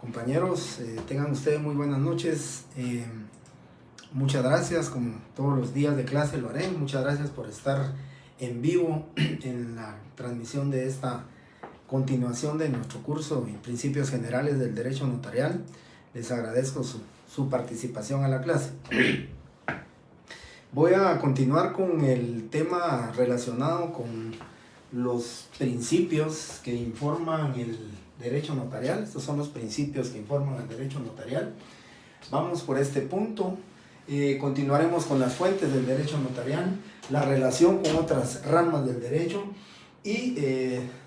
Compañeros, tengan ustedes muy buenas noches. Muchas gracias, como todos los días de clase lo haré. Muchas gracias por estar en vivo en la transmisión de esta continuación de nuestro curso en Principios Generales del Derecho Notarial. Les agradezco su participación a la clase. Voy a continuar con el tema relacionado con los principios que informan el derecho notarial. Estos son los principios que informan el derecho notarial. Vamos por este punto. Continuaremos con las fuentes del derecho notarial, la relación con otras ramas del derecho y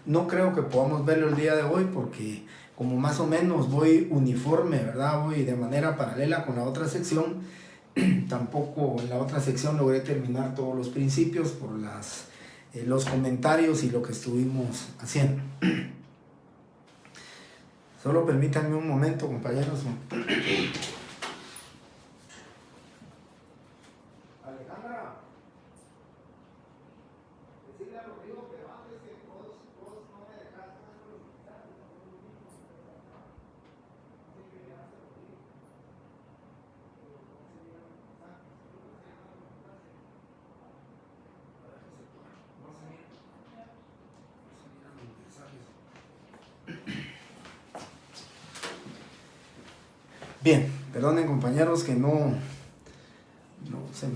no creo que podamos verlo el día de hoy porque como más o menos voy uniforme, ¿verdad? Voy de manera paralela con la otra sección. Tampoco en la otra sección logré terminar todos los principios por los comentarios y lo que estuvimos haciendo. Solo permítanme un momento, compañeros. Alejandra, decirle a Rodrigo que antes que vos no me dejaste los mensajes. Bien, perdonen compañeros que no se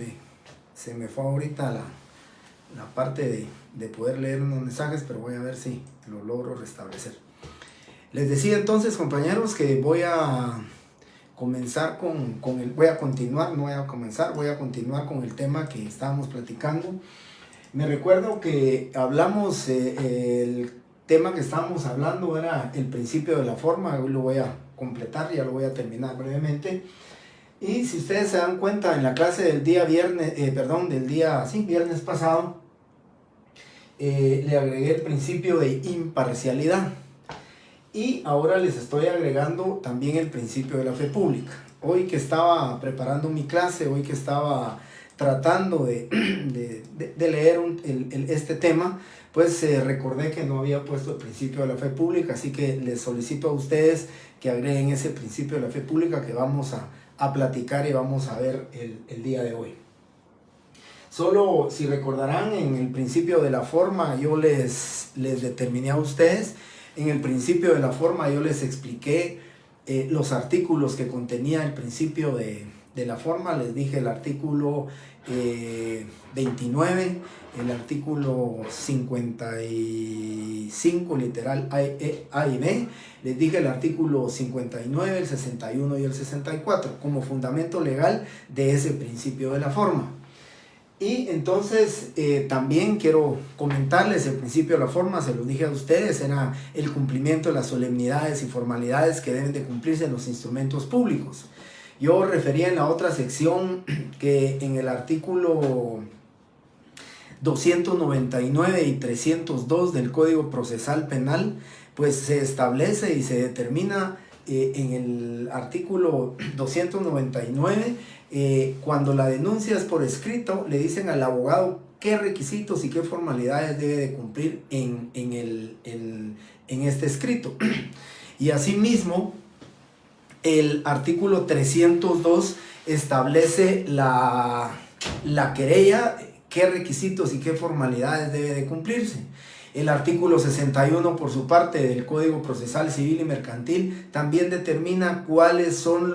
me fue ahorita la parte de poder leer unos mensajes, pero voy a ver si lo logro restablecer. Les decía entonces, compañeros, que voy a comenzar voy a continuar con el tema que estábamos platicando. Me recuerdo que hablamos, el tema que estábamos hablando era el principio de la forma. Hoy lo voy a completar, ya lo voy a terminar brevemente. Y si ustedes se dan cuenta, en la clase del día viernes pasado, le agregué el principio de imparcialidad. Y ahora les estoy agregando también el principio de la fe pública. Hoy que estaba preparando mi clase, hoy que estaba tratando de leer este tema, pues recordé que no había puesto el principio de la fe pública, así que les solicito a ustedes que agreguen ese principio de la fe pública que vamos a platicar y vamos a ver el día de hoy. Solo si recordarán, en el principio de la forma yo les determiné a ustedes, en el principio de la forma yo les expliqué los artículos que contenía el principio de la forma. Les dije el artículo 29, el artículo 55 literal A y B, les dije el artículo 59, el 61 y el 64 como fundamento legal de ese principio de la forma. Y entonces también quiero comentarles el principio de la forma, se los dije a ustedes, era el cumplimiento de las solemnidades y formalidades que deben de cumplirse en los instrumentos públicos. Yo refería en la otra sección que en el artículo 299 y 302 del Código Procesal Penal, pues se establece y se determina en el artículo 299, cuando la denuncia es por escrito, le dicen al abogado qué requisitos y qué formalidades debe de cumplir en este escrito. Y asimismo, el artículo 302 establece la querella, qué requisitos y qué formalidades debe de cumplirse. El artículo 61, por su parte, del Código Procesal Civil y Mercantil también determina cuáles son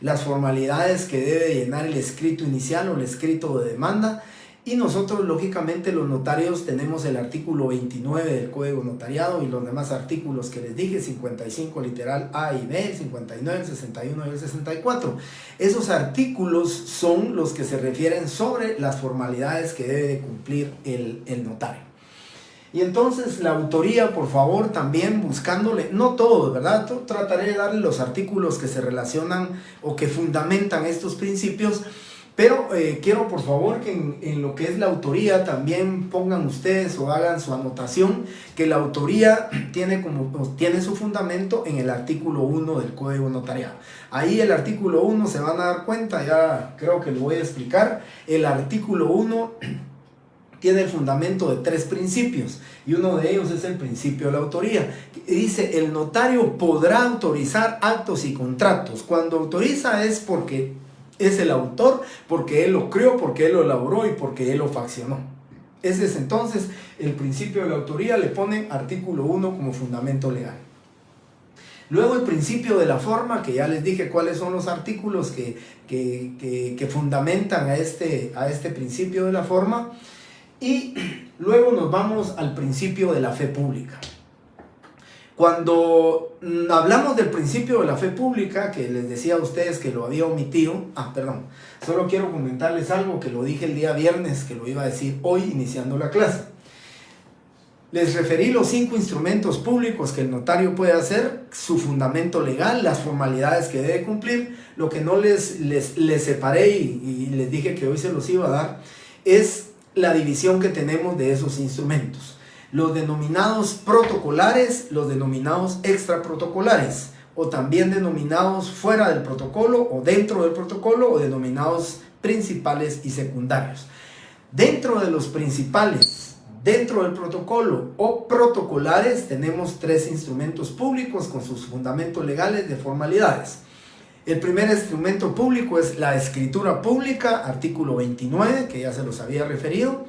las formalidades que debe llenar el escrito inicial o el escrito de demanda. Y nosotros, lógicamente, los notarios tenemos el artículo 29 del Código Notariado y los demás artículos que les dije, 55 literal A y B, el 59, el 61 y el 64. Esos artículos son los que se refieren sobre las formalidades que debe de cumplir el notario. Y entonces la autoría, por favor, también buscándole, no todos, ¿verdad? Trataré de darle los artículos que se relacionan o que fundamentan estos principios, pero quiero por favor que en lo que es la autoría también pongan ustedes o hagan su anotación, que la autoría tiene su fundamento en el artículo 1 del Código Notariado. Ahí el artículo 1 se van a dar cuenta, ya creo que lo voy a explicar. El artículo 1 tiene el fundamento de 3 principios y uno de ellos es el principio de la autoría. Dice, el notario podrá autorizar actos y contratos. Cuando autoriza es porque es el autor, porque él lo creó, porque él lo elaboró y porque él lo faccionó. Ese es entonces el principio de la autoría, le ponen artículo 1 como fundamento legal. Luego el principio de la forma, que ya les dije cuáles son los artículos que fundamentan a este principio de la forma. Y luego nos vamos al principio de la fe pública. Cuando hablamos del principio de la fe pública, que les decía a ustedes que lo había omitido, solo quiero comentarles algo que lo dije el día viernes, que lo iba a decir hoy iniciando la clase. Les referí los 5 instrumentos públicos que el notario puede hacer, su fundamento legal, las formalidades que debe cumplir. Lo que no les separé y les dije que hoy se los iba a dar es la división que tenemos de esos instrumentos. Los denominados protocolares, los denominados extraprotocolares, o también denominados fuera del protocolo o dentro del protocolo, o denominados principales y secundarios. Dentro de los principales, dentro del protocolo o protocolares, tenemos 3 instrumentos públicos con sus fundamentos legales de formalidades. El primer instrumento público es la escritura pública, artículo 29, que ya se los había referido.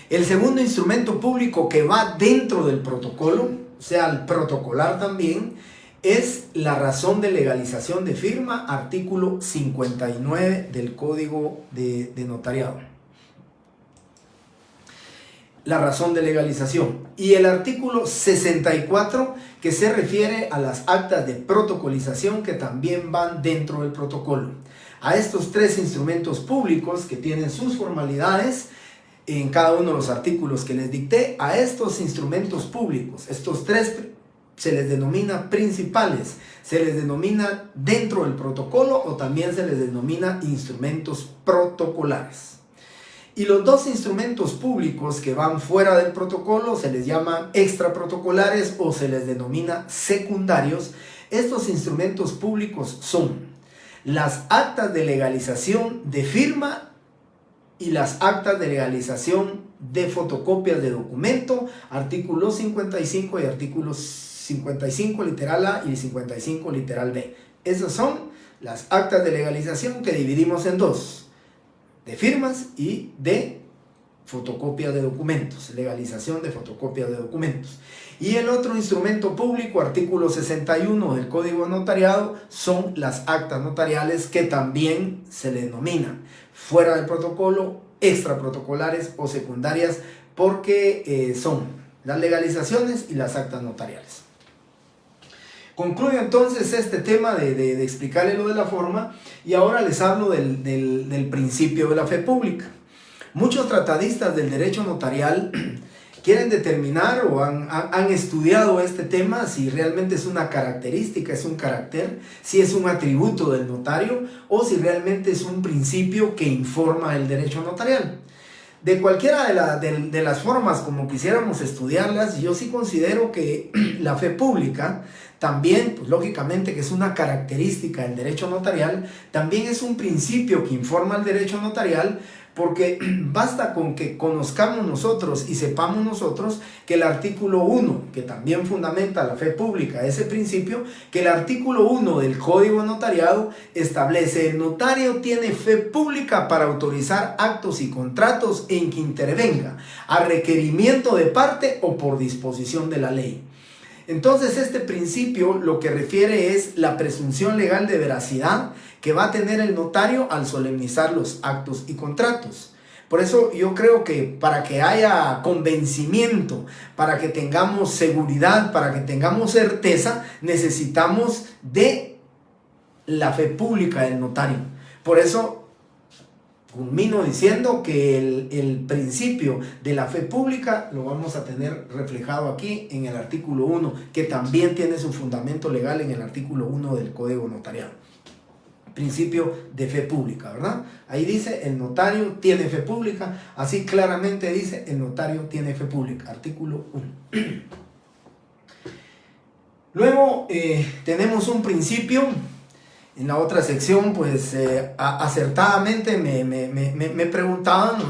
El segundo instrumento público que va dentro del protocolo, o sea, el protocolar también, es la razón de legalización de firma, artículo 59 del Código de Notariado. La razón de legalización. Y el artículo 64, que se refiere a las actas de protocolización que también van dentro del protocolo. A estos 3 instrumentos públicos que tienen sus formalidades en cada uno de los artículos que les dicté, a estos instrumentos públicos, estos 3 se les denomina principales, se les denomina dentro del protocolo o también se les denomina instrumentos protocolares. Y los 2 instrumentos públicos que van fuera del protocolo se les llaman extraprotocolares o se les denomina secundarios. Estos instrumentos públicos son las actas de legalización de firma y las actas de legalización de fotocopias de documento, artículos 55 y artículos 55 literal A y 55 literal B. Esas son las actas de legalización que dividimos en 2. De firmas y de fotocopias de documentos, legalización de fotocopias de documentos. Y el otro instrumento público, artículo 61 del Código de Notariado, son las actas notariales que también se le denominan fuera del protocolo, extraprotocolares o secundarias, porque son las legalizaciones y las actas notariales. Concluyo entonces este tema de explicarles lo de la forma y ahora les hablo del principio de la fe pública. Muchos tratadistas del derecho notarial quieren determinar o han estudiado este tema, si realmente es una característica, es un carácter, si es un atributo del notario o si realmente es un principio que informa el derecho notarial. De cualquiera de las formas como quisiéramos estudiarlas, yo sí considero que la fe pública también, pues lógicamente que es una característica del derecho notarial, también es un principio que informa el derecho notarial, porque basta con que conozcamos nosotros y sepamos nosotros que el artículo 1, que también fundamenta la fe pública, ese principio, que el artículo 1 del Código Notariado establece: el notario tiene fe pública para autorizar actos y contratos en que intervenga a requerimiento de parte o por disposición de la ley. Entonces este principio lo que refiere es la presunción legal de veracidad que va a tener el notario al solemnizar los actos y contratos. Por eso yo creo que para que haya convencimiento, para que tengamos seguridad, para que tengamos certeza, necesitamos de la fe pública del notario. Por eso culmino diciendo que el principio de la fe pública lo vamos a tener reflejado aquí en el artículo 1, que también tiene su fundamento legal en el artículo 1 del Código Notariado. Principio de fe pública, ¿verdad? Ahí dice: el notario tiene fe pública, así claramente dice: el notario tiene fe pública, artículo 1. Luego tenemos un principio En la otra sección, pues acertadamente me preguntaban,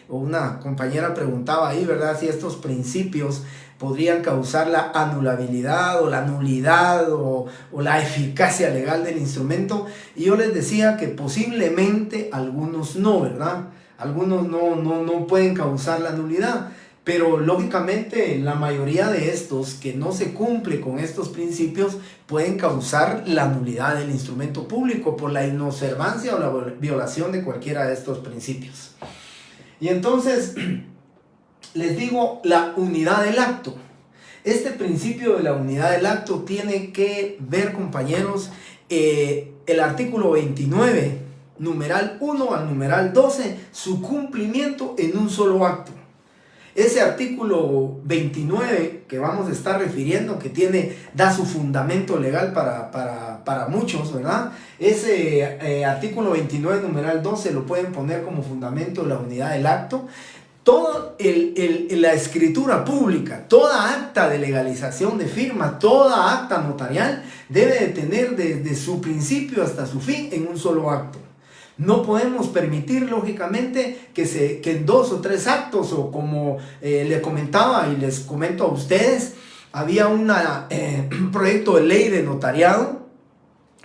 o una compañera preguntaba ahí, ¿verdad? Si estos principios podrían causar la anulabilidad o la nulidad o la eficacia legal del instrumento. Y yo les decía que posiblemente algunos no, ¿verdad? Algunos no pueden causar la nulidad. Pero lógicamente la mayoría de estos que no se cumple con estos principios pueden causar la nulidad del instrumento público por la inobservancia o la violación de cualquiera de estos principios. Y entonces les digo la unidad del acto. Este principio de la unidad del acto tiene que ver, compañeros, el artículo 29, numeral 1 al numeral 12, su cumplimiento en un solo acto. Ese artículo 29 que vamos a estar refiriendo, que da su fundamento legal para muchos, ¿verdad? Ese artículo 29, numeral 12, lo pueden poner como fundamento de la unidad del acto. Toda la escritura pública, toda acta de legalización de firma, toda acta notarial debe de tener desde su principio hasta su fin en un solo acto. No podemos permitir, lógicamente, que en 2 o 3 actos, o como le comentaba y les comento a ustedes, había un proyecto de ley de notariado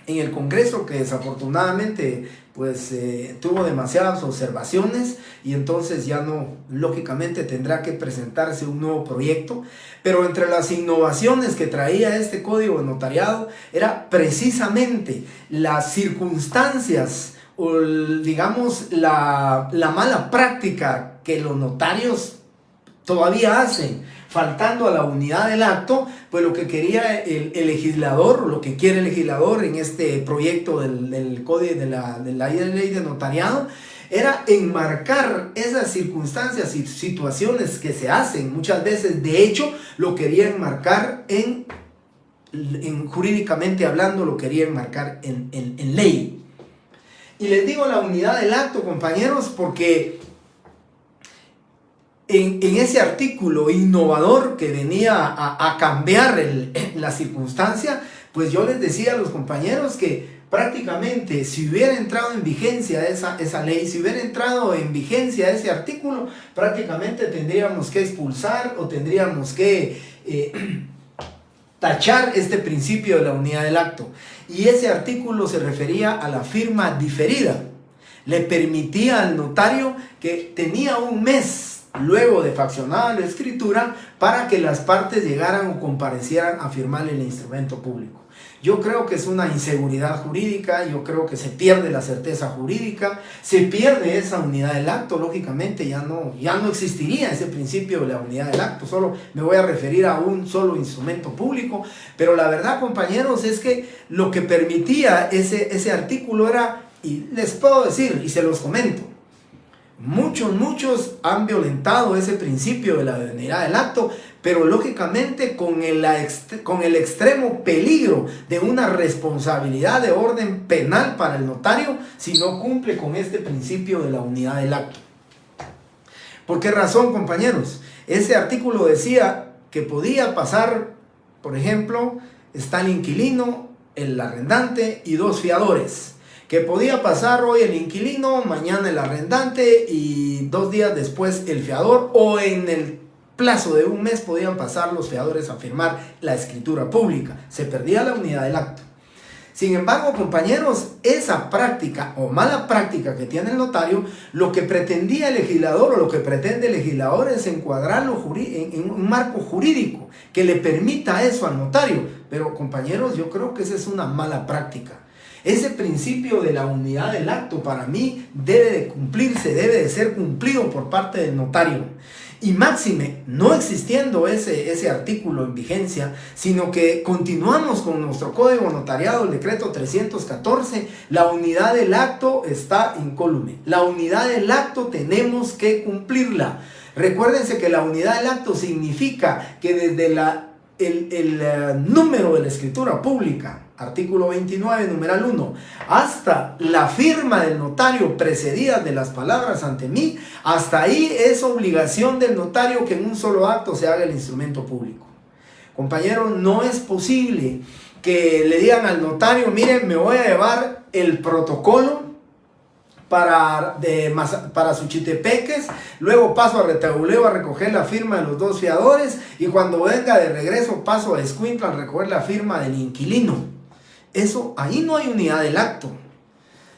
en el Congreso que desafortunadamente pues tuvo demasiadas observaciones y entonces ya no, lógicamente tendrá que presentarse un nuevo proyecto. Pero entre las innovaciones que traía este código de notariado era precisamente las circunstancias o digamos la mala práctica que los notarios todavía hacen, faltando a la unidad del acto. Pues lo que quería el legislador, o lo que quiere el legislador en este proyecto del código de la ley de notariado, era enmarcar esas circunstancias y situaciones que se hacen muchas veces. De hecho, lo quería enmarcar en jurídicamente hablando, lo quería enmarcar en ley. Y les digo la unidad del acto, compañeros, porque en ese artículo innovador que venía a cambiar la circunstancia, pues yo les decía a los compañeros que prácticamente si hubiera entrado en vigencia esa ley, si hubiera entrado en vigencia ese artículo, prácticamente tendríamos que expulsar o tendríamos que tachar este principio de la unidad del acto. Y ese artículo se refería a la firma diferida. Le permitía al notario que tenía un mes luego de faccionada la escritura para que las partes llegaran o comparecieran a firmar el instrumento público. Yo creo que es una inseguridad jurídica, yo creo que se pierde la certeza jurídica, se pierde esa unidad del acto. Lógicamente ya no existiría ese principio de la unidad del acto, solo me voy a referir a un solo instrumento público. Pero la verdad, compañeros, es que lo que permitía ese artículo era, y les puedo decir y se los comento, muchos han violentado ese principio de la unidad del acto, pero lógicamente con el extremo peligro de una responsabilidad de orden penal para el notario si no cumple con este principio de la unidad del acto. ¿Por qué razón, compañeros? Ese artículo decía que podía pasar, por ejemplo, está el inquilino, el arrendante y 2 fiadores. Que podía pasar hoy el inquilino, mañana el arrendante y 2 días después el fiador, o en el plazo de un mes podían pasar los fiadores a firmar la escritura pública. Se perdía la unidad del acto. Sin embargo, compañeros, esa práctica o mala práctica que tiene el notario, lo que pretendía el legislador o lo que pretende el legislador es encuadrarlo en un marco jurídico que le permita eso al notario. Pero, compañeros, yo creo que esa es una mala práctica. Ese principio de la unidad del acto para mí debe de cumplirse, debe de ser cumplido por parte del notario. Y máxime, no existiendo ese artículo en vigencia, sino que continuamos con nuestro código notariado, el decreto 314, la unidad del acto está incólume. La unidad del acto tenemos que cumplirla. Recuérdense que la unidad del acto significa que desde el número de la escritura pública, artículo 29, numeral 1, hasta la firma del notario precedida de las palabras ante mí, hasta ahí es obligación del notario que en un solo acto se haga el instrumento público. Compañeros, no es posible que le digan al notario, miren, me voy a llevar el protocolo para Suchitepeques, luego paso a Retabuleo a recoger la firma de los dos fiadores y cuando venga de regreso paso a Escuintla a recoger la firma del inquilino. Eso, ahí no hay unidad del acto.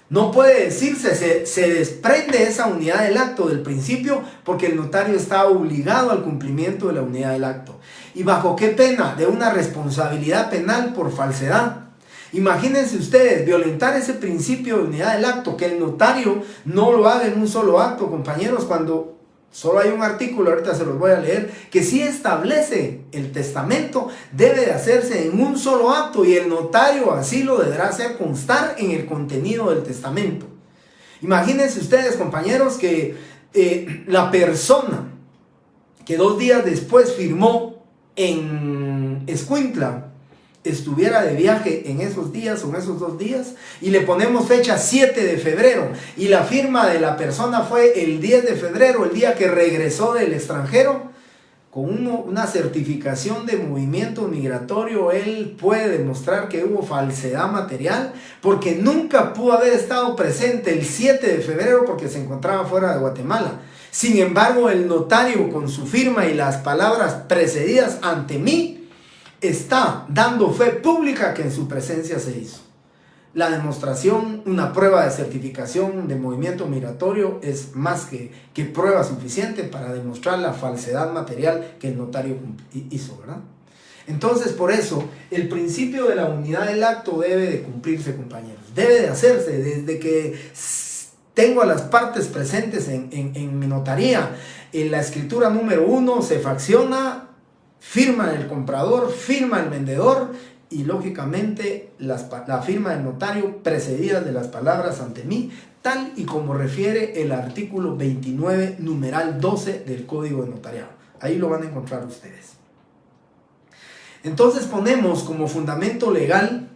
No puede decirse, se desprende esa unidad del acto del principio porque el notario está obligado al cumplimiento de la unidad del acto. ¿Y bajo qué pena? De una responsabilidad penal por falsedad. Imagínense ustedes violentar ese principio de unidad del acto, que el notario no lo haga en un solo acto, compañeros, cuando solo hay un artículo, ahorita se los voy a leer, que sí establece el testamento debe de hacerse en un solo acto y el notario así lo deberá hacer constar en el contenido del testamento. Imagínense ustedes, compañeros, que la persona que 2 días después firmó en Escuintla estuviera de viaje en esos días o en esos 2 días y le ponemos fecha 7 de febrero y la firma de la persona fue el 10 de febrero, el día que regresó del extranjero, con una certificación de movimiento migratorio, él puede demostrar que hubo falsedad material porque nunca pudo haber estado presente el 7 de febrero porque se encontraba fuera de Guatemala. Sin embargo, el notario con su firma y las palabras precedidas ante mí está dando fe pública que en su presencia se hizo. La demostración, una prueba de certificación de movimiento migratorio es más que prueba suficiente para demostrar la falsedad material que el notario hizo, ¿verdad? Entonces, por eso, el principio de la unidad del acto debe de cumplirse, compañeros. Debe de hacerse desde que tengo a las partes presentes en mi notaría. En la escritura número 1 se fracciona, firma el comprador, firma el vendedor y lógicamente la firma del notario precedida de las palabras ante mí, tal y como refiere el artículo 29, numeral 12 del Código de Notariado. Ahí lo van a encontrar ustedes. Entonces ponemos como fundamento legal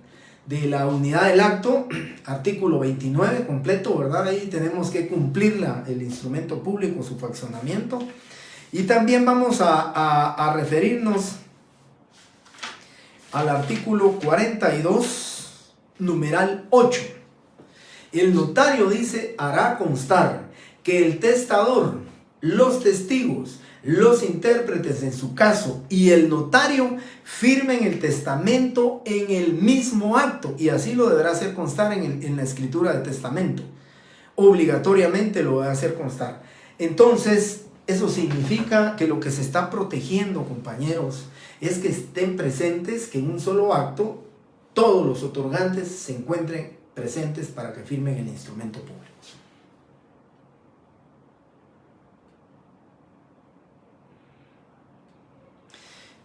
de la unidad del acto, artículo 29 completo, ¿verdad? Ahí tenemos que cumplir el instrumento público, su fraccionamiento. Y también vamos a referirnos al artículo 42, numeral 8. El notario dice, hará constar que el testador, los testigos, los intérpretes en su caso y el notario firmen el testamento en el mismo acto y así lo deberá hacer constar en la escritura del testamento. Obligatoriamente lo debe hacer constar. Entonces, eso significa que lo que se está protegiendo, compañeros, es que estén presentes, que en un solo acto todos los otorgantes se encuentren presentes para que firmen el instrumento público.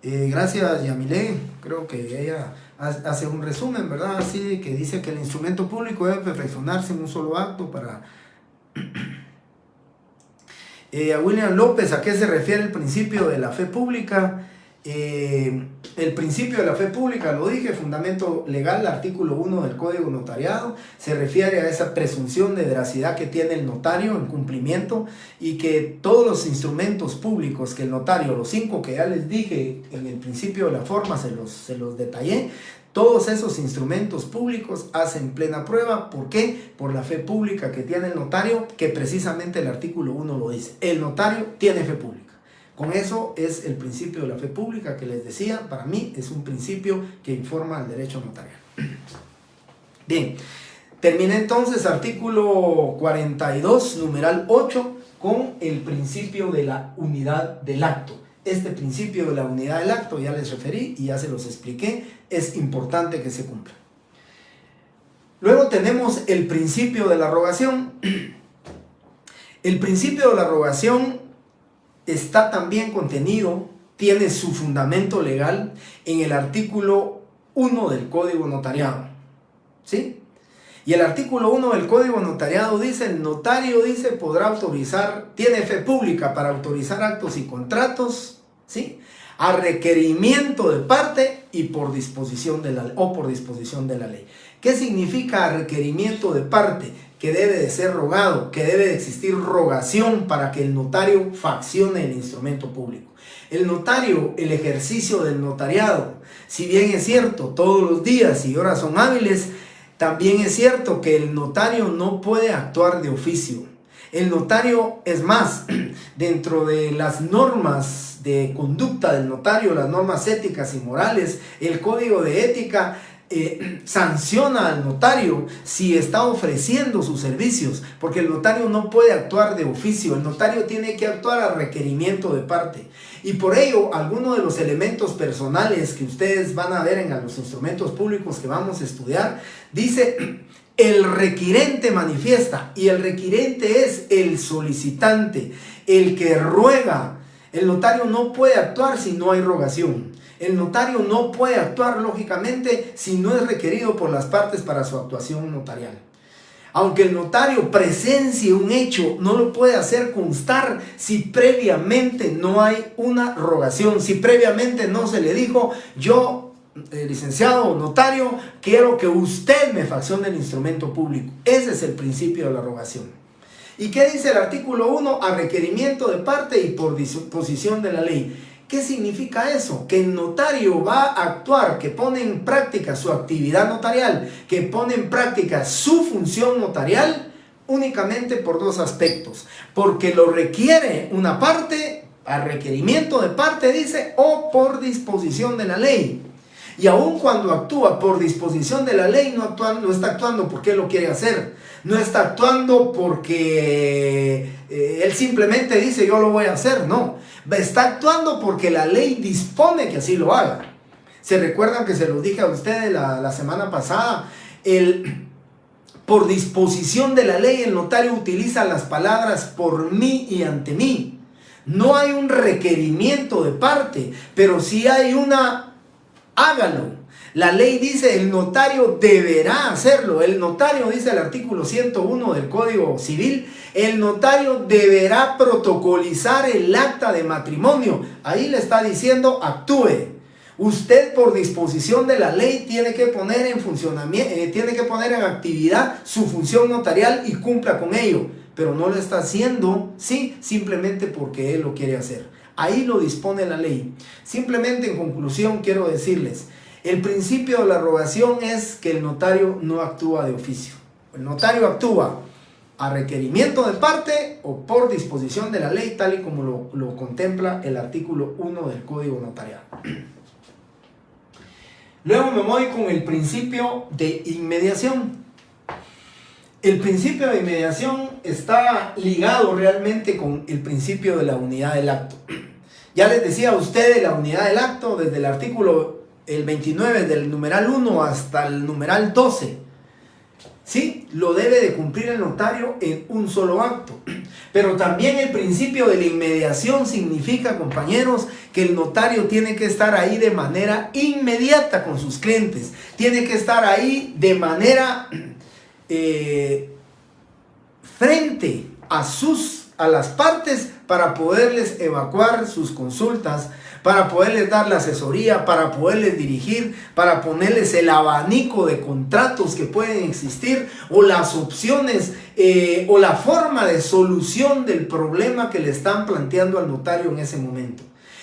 Gracias, Yamile. Creo que ella hace un resumen, ¿verdad? Así que dice que el instrumento público debe perfeccionarse en un solo acto para... A William López, ¿a qué se refiere el principio de la fe pública? El principio de la fe pública, lo dije, fundamento legal, artículo 1 del Código Notariado, se refiere a esa presunción de veracidad que tiene el notario en cumplimiento y que todos los instrumentos públicos que el notario, los 5 que ya les dije en el principio de la forma, se los detallé, todos esos instrumentos públicos hacen plena prueba. ¿Por qué? Por la fe pública que tiene el notario, que precisamente el artículo 1 lo dice. El notario tiene fe pública. Con eso es el principio de la fe pública que les decía. Para mí es un principio que informa al derecho notarial. Bien, terminé entonces artículo 42, numeral 8, con el principio de la unidad del acto. Este principio de la unidad del acto ya les referí y ya se los expliqué, es importante que se cumpla. Luego tenemos el principio de la rogación. El principio de la rogación está también contenido, tiene su fundamento legal en el artículo 1 del Código Notariado. ¿Sí? Y el artículo 1 del Código Notariado dice, el notario dice, podrá autorizar, tiene fe pública para autorizar actos y contratos, ¿sí?, a requerimiento de parte y por disposición de la ley. ¿Qué significa requerimiento de parte? que debe de ser rogado, que debe de existir rogación para que el notario faccione el instrumento público. El notario, el ejercicio del notariado, si bien es cierto, todos los días y horas son hábiles, también es cierto que el notario no puede actuar de oficio. El notario, es más, dentro de las normas de conducta del notario, las normas éticas y morales, el código de ética sanciona al notario si está ofreciendo sus servicios, porque el notario no puede actuar de oficio, el notario tiene que actuar a requerimiento de parte. Y por ello, algunos de los elementos personales que ustedes van a ver en los instrumentos públicos que vamos a estudiar, dice: el requirente manifiesta, y el requirente es el solicitante, el que ruega. El notario no puede actuar si no hay rogación. El notario no puede actuar lógicamente si no es requerido por las partes para su actuación notarial. Aunque el notario presencie un hecho, no lo puede hacer constar si previamente no hay una rogación, si previamente no se le dijo: yo, licenciado o notario, quiero que usted me faccione el instrumento público. Ese es el principio de la rogación. ¿Y qué dice el artículo 1? A requerimiento de parte y por disposición de la ley. ¿Qué significa eso? Que el notario va a actuar, que pone en práctica su actividad notarial, que pone en práctica su función notarial únicamente por dos aspectos. Porque lo requiere una parte, a requerimiento de parte dice, o por disposición de la ley. Y aun cuando actúa por disposición de la ley, no está actuando porque él lo quiere hacer. No está actuando porque él simplemente dice: yo lo voy a hacer. No, está actuando porque la ley dispone que así lo haga. ¿Se recuerdan que se los dije a ustedes la semana pasada? Por disposición de la ley, el notario utiliza las palabras por mí y ante mí. No hay un requerimiento de parte, pero sí hay una: hágalo. La ley dice: el notario deberá hacerlo. El notario, dice el artículo 101 del Código Civil, el notario deberá protocolizar el acta de matrimonio. Ahí le está diciendo: actúe. Usted, por disposición de la ley, tiene que poner en funcionamiento, tiene que poner en actividad su función notarial y cumpla con ello. Pero no lo está haciendo, sí, simplemente porque él lo quiere hacer. Ahí lo dispone la ley. Simplemente, en conclusión, quiero decirles: el principio de la rogación es que el notario no actúa de oficio. El notario actúa a requerimiento de parte o por disposición de la ley, tal y como lo contempla el artículo 1 del Código Notarial. Luego me voy con el principio de inmediación. El principio de inmediación está ligado realmente con el principio de la unidad del acto. Ya les decía a ustedes la unidad del acto desde el artículo 29 del numeral 1 hasta el numeral 12. Sí, lo debe de cumplir el notario en un solo acto. Pero también el principio de la inmediación significa, compañeros, que el notario tiene que estar ahí de manera inmediata con sus clientes. Tiene que estar ahí de manera frente a las partes para poderles evacuar sus consultas, para poderles dar la asesoría, para poderles dirigir, para ponerles el abanico de contratos que pueden existir, o las opciones o la forma de solución del problema que le están planteando al notario en ese momento.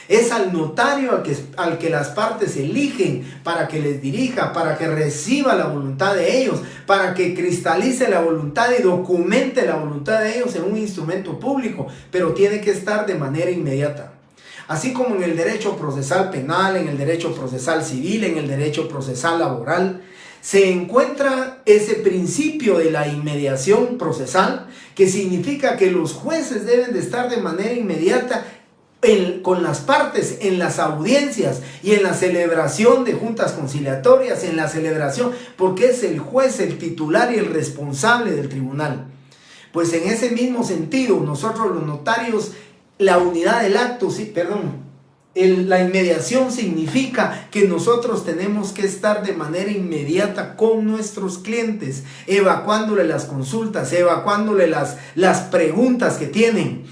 Es al notario al que las partes eligen para que les dirija, para que reciba la voluntad de ellos, para que cristalice la voluntad y documente la voluntad de ellos en un instrumento público, pero tiene que estar de manera inmediata. Así como en el derecho procesal penal, en el derecho procesal civil, en el derecho procesal laboral, se encuentra ese principio de la inmediación procesal, que significa que los jueces deben de estar de manera inmediata con las partes en las audiencias y en la celebración de juntas conciliatorias, en la celebración, porque es el juez el titular y el responsable del tribunal. Pues en ese mismo sentido, nosotros los notarios, la unidad del acto, la inmediación significa que nosotros tenemos que estar de manera inmediata con nuestros clientes, evacuándole las consultas, evacuándole las preguntas que tienen,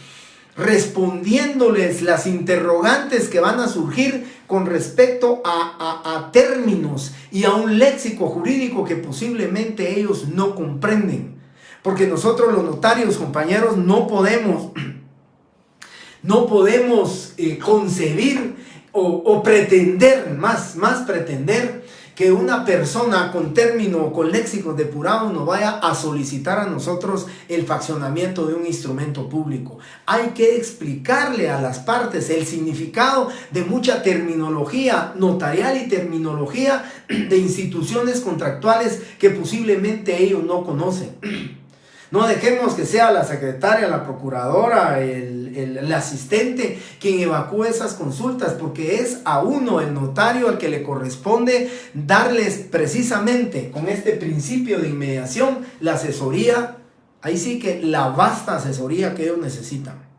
respondiéndoles las interrogantes que van a surgir con respecto a términos y a un léxico jurídico que posiblemente ellos no comprenden. Porque nosotros los notarios, compañeros, no podemos concebir o pretender, más pretender que una persona con término o con léxicos depurados nos vaya a solicitar a nosotros el faccionamiento de un instrumento público. Hay que explicarle a las partes el significado de mucha terminología notarial y terminología de instituciones contractuales que posiblemente ellos no conocen. No dejemos que sea la secretaria, la procuradora, el asistente quien evacúe esas consultas, porque es a uno, el notario, al que le corresponde darles precisamente con este principio de inmediación la asesoría, ahí sí que la vasta asesoría que ellos necesitan.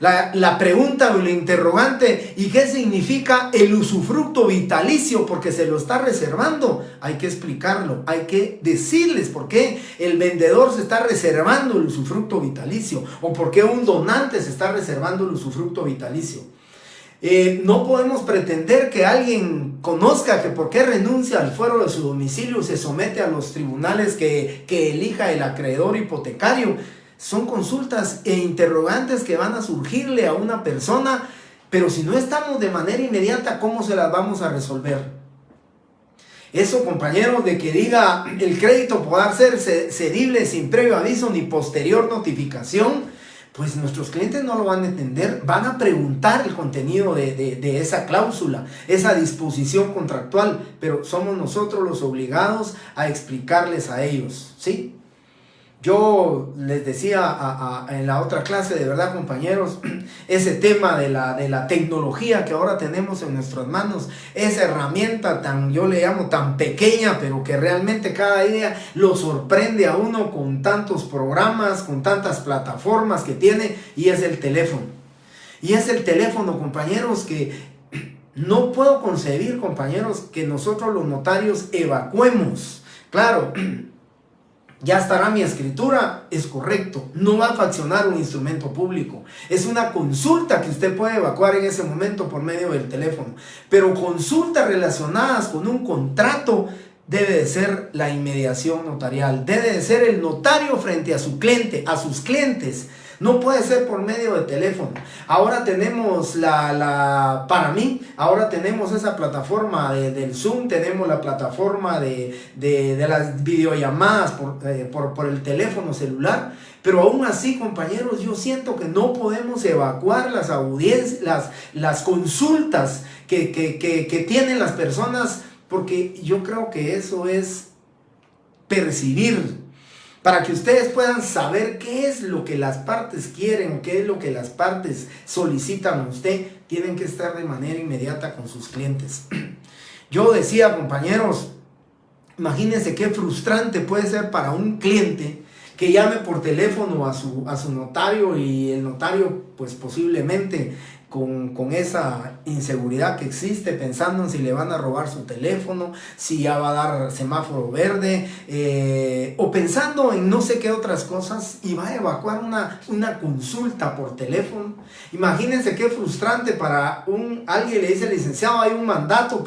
La pregunta o el interrogante, ¿y qué significa el usufructo vitalicio? Porque se lo está reservando. Hay que explicarlo, hay que decirles por qué el vendedor se está reservando el usufructo vitalicio o por qué un donante se está reservando el usufructo vitalicio. No podemos pretender que alguien conozca que por qué renuncia al fuero de su domicilio y se somete a los tribunales que elija el acreedor hipotecario. Son consultas e interrogantes que van a surgirle a una persona, pero si no estamos de manera inmediata, ¿cómo se las vamos a resolver? Eso, compañeros, de que diga el crédito podrá ser cedible sin previo aviso ni posterior notificación, pues nuestros clientes no lo van a entender, van a preguntar el contenido de esa cláusula, esa disposición contractual, pero somos nosotros los obligados a explicarles a ellos, ¿sí? Yo les decía en la otra clase, de verdad, compañeros, ese tema de la tecnología que ahora tenemos en nuestras manos, esa herramienta yo le llamo tan pequeña, pero que realmente cada día lo sorprende a uno con tantos programas, con tantas plataformas que tiene, y es el teléfono. Y es el teléfono, compañeros, que no puedo concebir, compañeros, que nosotros los notarios evacuemos. Claro, ya estará mi escritura, es correcto, no va a faccionar un instrumento público, es una consulta que usted puede evacuar en ese momento por medio del teléfono, pero consultas relacionadas con un contrato debe de ser la inmediación notarial, debe de ser el notario frente a su cliente, a sus clientes. No puede ser por medio de teléfono. Ahora tenemos para mí, ahora tenemos esa plataforma del Zoom, tenemos la plataforma de las videollamadas por el teléfono celular, pero aún así, compañeros, yo siento que no podemos evacuar las audiencias, las consultas que tienen las personas, porque yo creo que eso es percibir. Para que ustedes puedan saber qué es lo que las partes quieren, qué es lo que las partes solicitan a usted, tienen que estar de manera inmediata con sus clientes. Yo decía, compañeros, imagínense qué frustrante puede ser para un cliente que llame por teléfono a su notario, y el notario pues posiblemente con esa inseguridad que existe, pensando en si le van a robar su teléfono, si ya va a dar semáforo verde, o pensando en no sé qué otras cosas, y va a evacuar una consulta por teléfono. Imagínense qué frustrante para alguien. Le dice: licenciado, hay un mandato,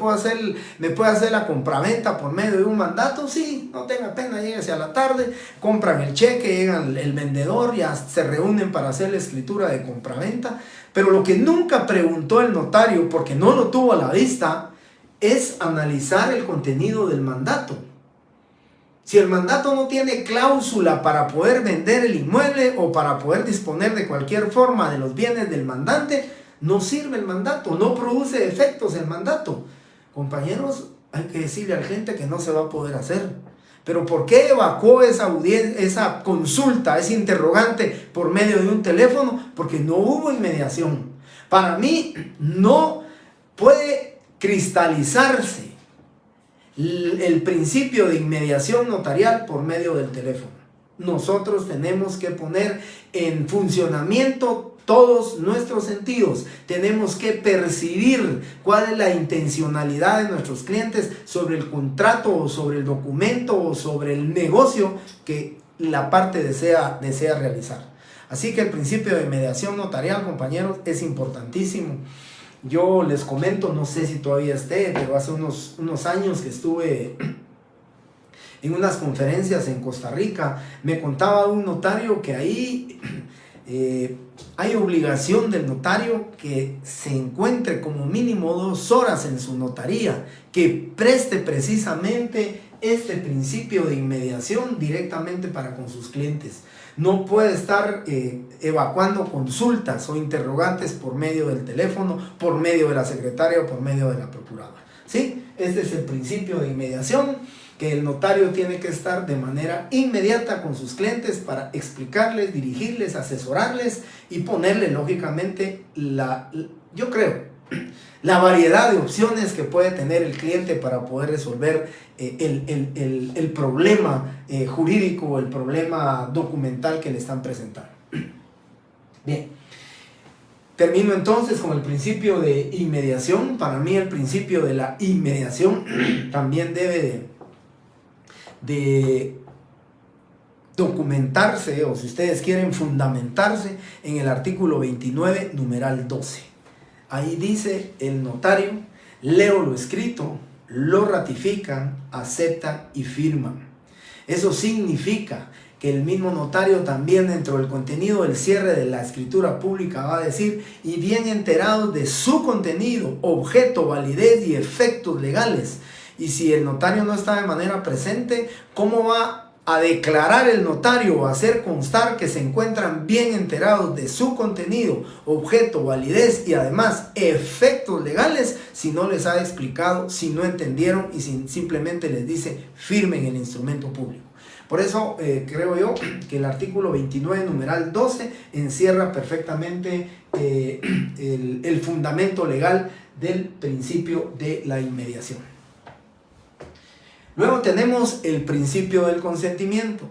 ¿me puede hacer la compraventa por medio de un mandato? Sí, no tenga pena, lléguese a la tarde, compran el cheque, llega el vendedor, ya se reúnen para hacer la escritura de compraventa. Pero lo que nunca preguntó el notario, porque no lo tuvo a la vista, es analizar el contenido del mandato. Si el mandato no tiene cláusula para poder vender el inmueble o para poder disponer de cualquier forma de los bienes del mandante, no sirve el mandato, no produce efectos el mandato. Compañeros, hay que decirle al cliente que no se va a poder hacer. Pero ¿por qué evacuó esa consulta, ese interrogante por medio de un teléfono? Porque no hubo inmediación. Para mí no puede cristalizarse el principio de inmediación notarial por medio del teléfono. Nosotros tenemos que poner en funcionamiento todos nuestros sentidos. Tenemos que percibir cuál es la intencionalidad de nuestros clientes sobre el contrato o sobre el documento o sobre el negocio que la parte desea realizar. Así que el principio de mediación notarial, compañeros, es importantísimo. Yo les comento, no sé si todavía esté, pero hace unos años que estuve en unas conferencias en Costa Rica, me contaba un notario que ahí hay obligación del notario que se encuentre como mínimo 2 horas en su notaría, que preste precisamente este principio de inmediación directamente para con sus clientes. No puede estar evacuando consultas o interrogantes por medio del teléfono, por medio de la secretaria o por medio de la procuradora. ¿Sí? Este es el principio de inmediación, que el notario tiene que estar de manera inmediata con sus clientes para explicarles, dirigirles, asesorarles y ponerle lógicamente yo creo, la variedad de opciones que puede tener el cliente para poder resolver el problema jurídico o el problema documental que le están presentando. Bien, termino entonces con el principio de inmediación. Para mí el principio de la inmediación también debe de documentarse, o si ustedes quieren fundamentarse, en el artículo 29, numeral 12. Ahí dice el notario: leo lo escrito, lo ratifican, aceptan y firman. Eso significa que el mismo notario también, dentro del contenido del cierre de la escritura pública, va a decir: y bien enterados de su contenido, objeto, validez y efectos legales. Y si el notario no está de manera presente, ¿cómo va a declarar el notario o hacer constar que se encuentran bien enterados de su contenido, objeto, validez y además efectos legales, si no les ha explicado, si no entendieron y si simplemente les dice firmen el instrumento público? Por eso creo yo que el artículo 29, numeral 12, encierra perfectamente el fundamento legal del principio de la inmediación. Luego tenemos el principio del consentimiento.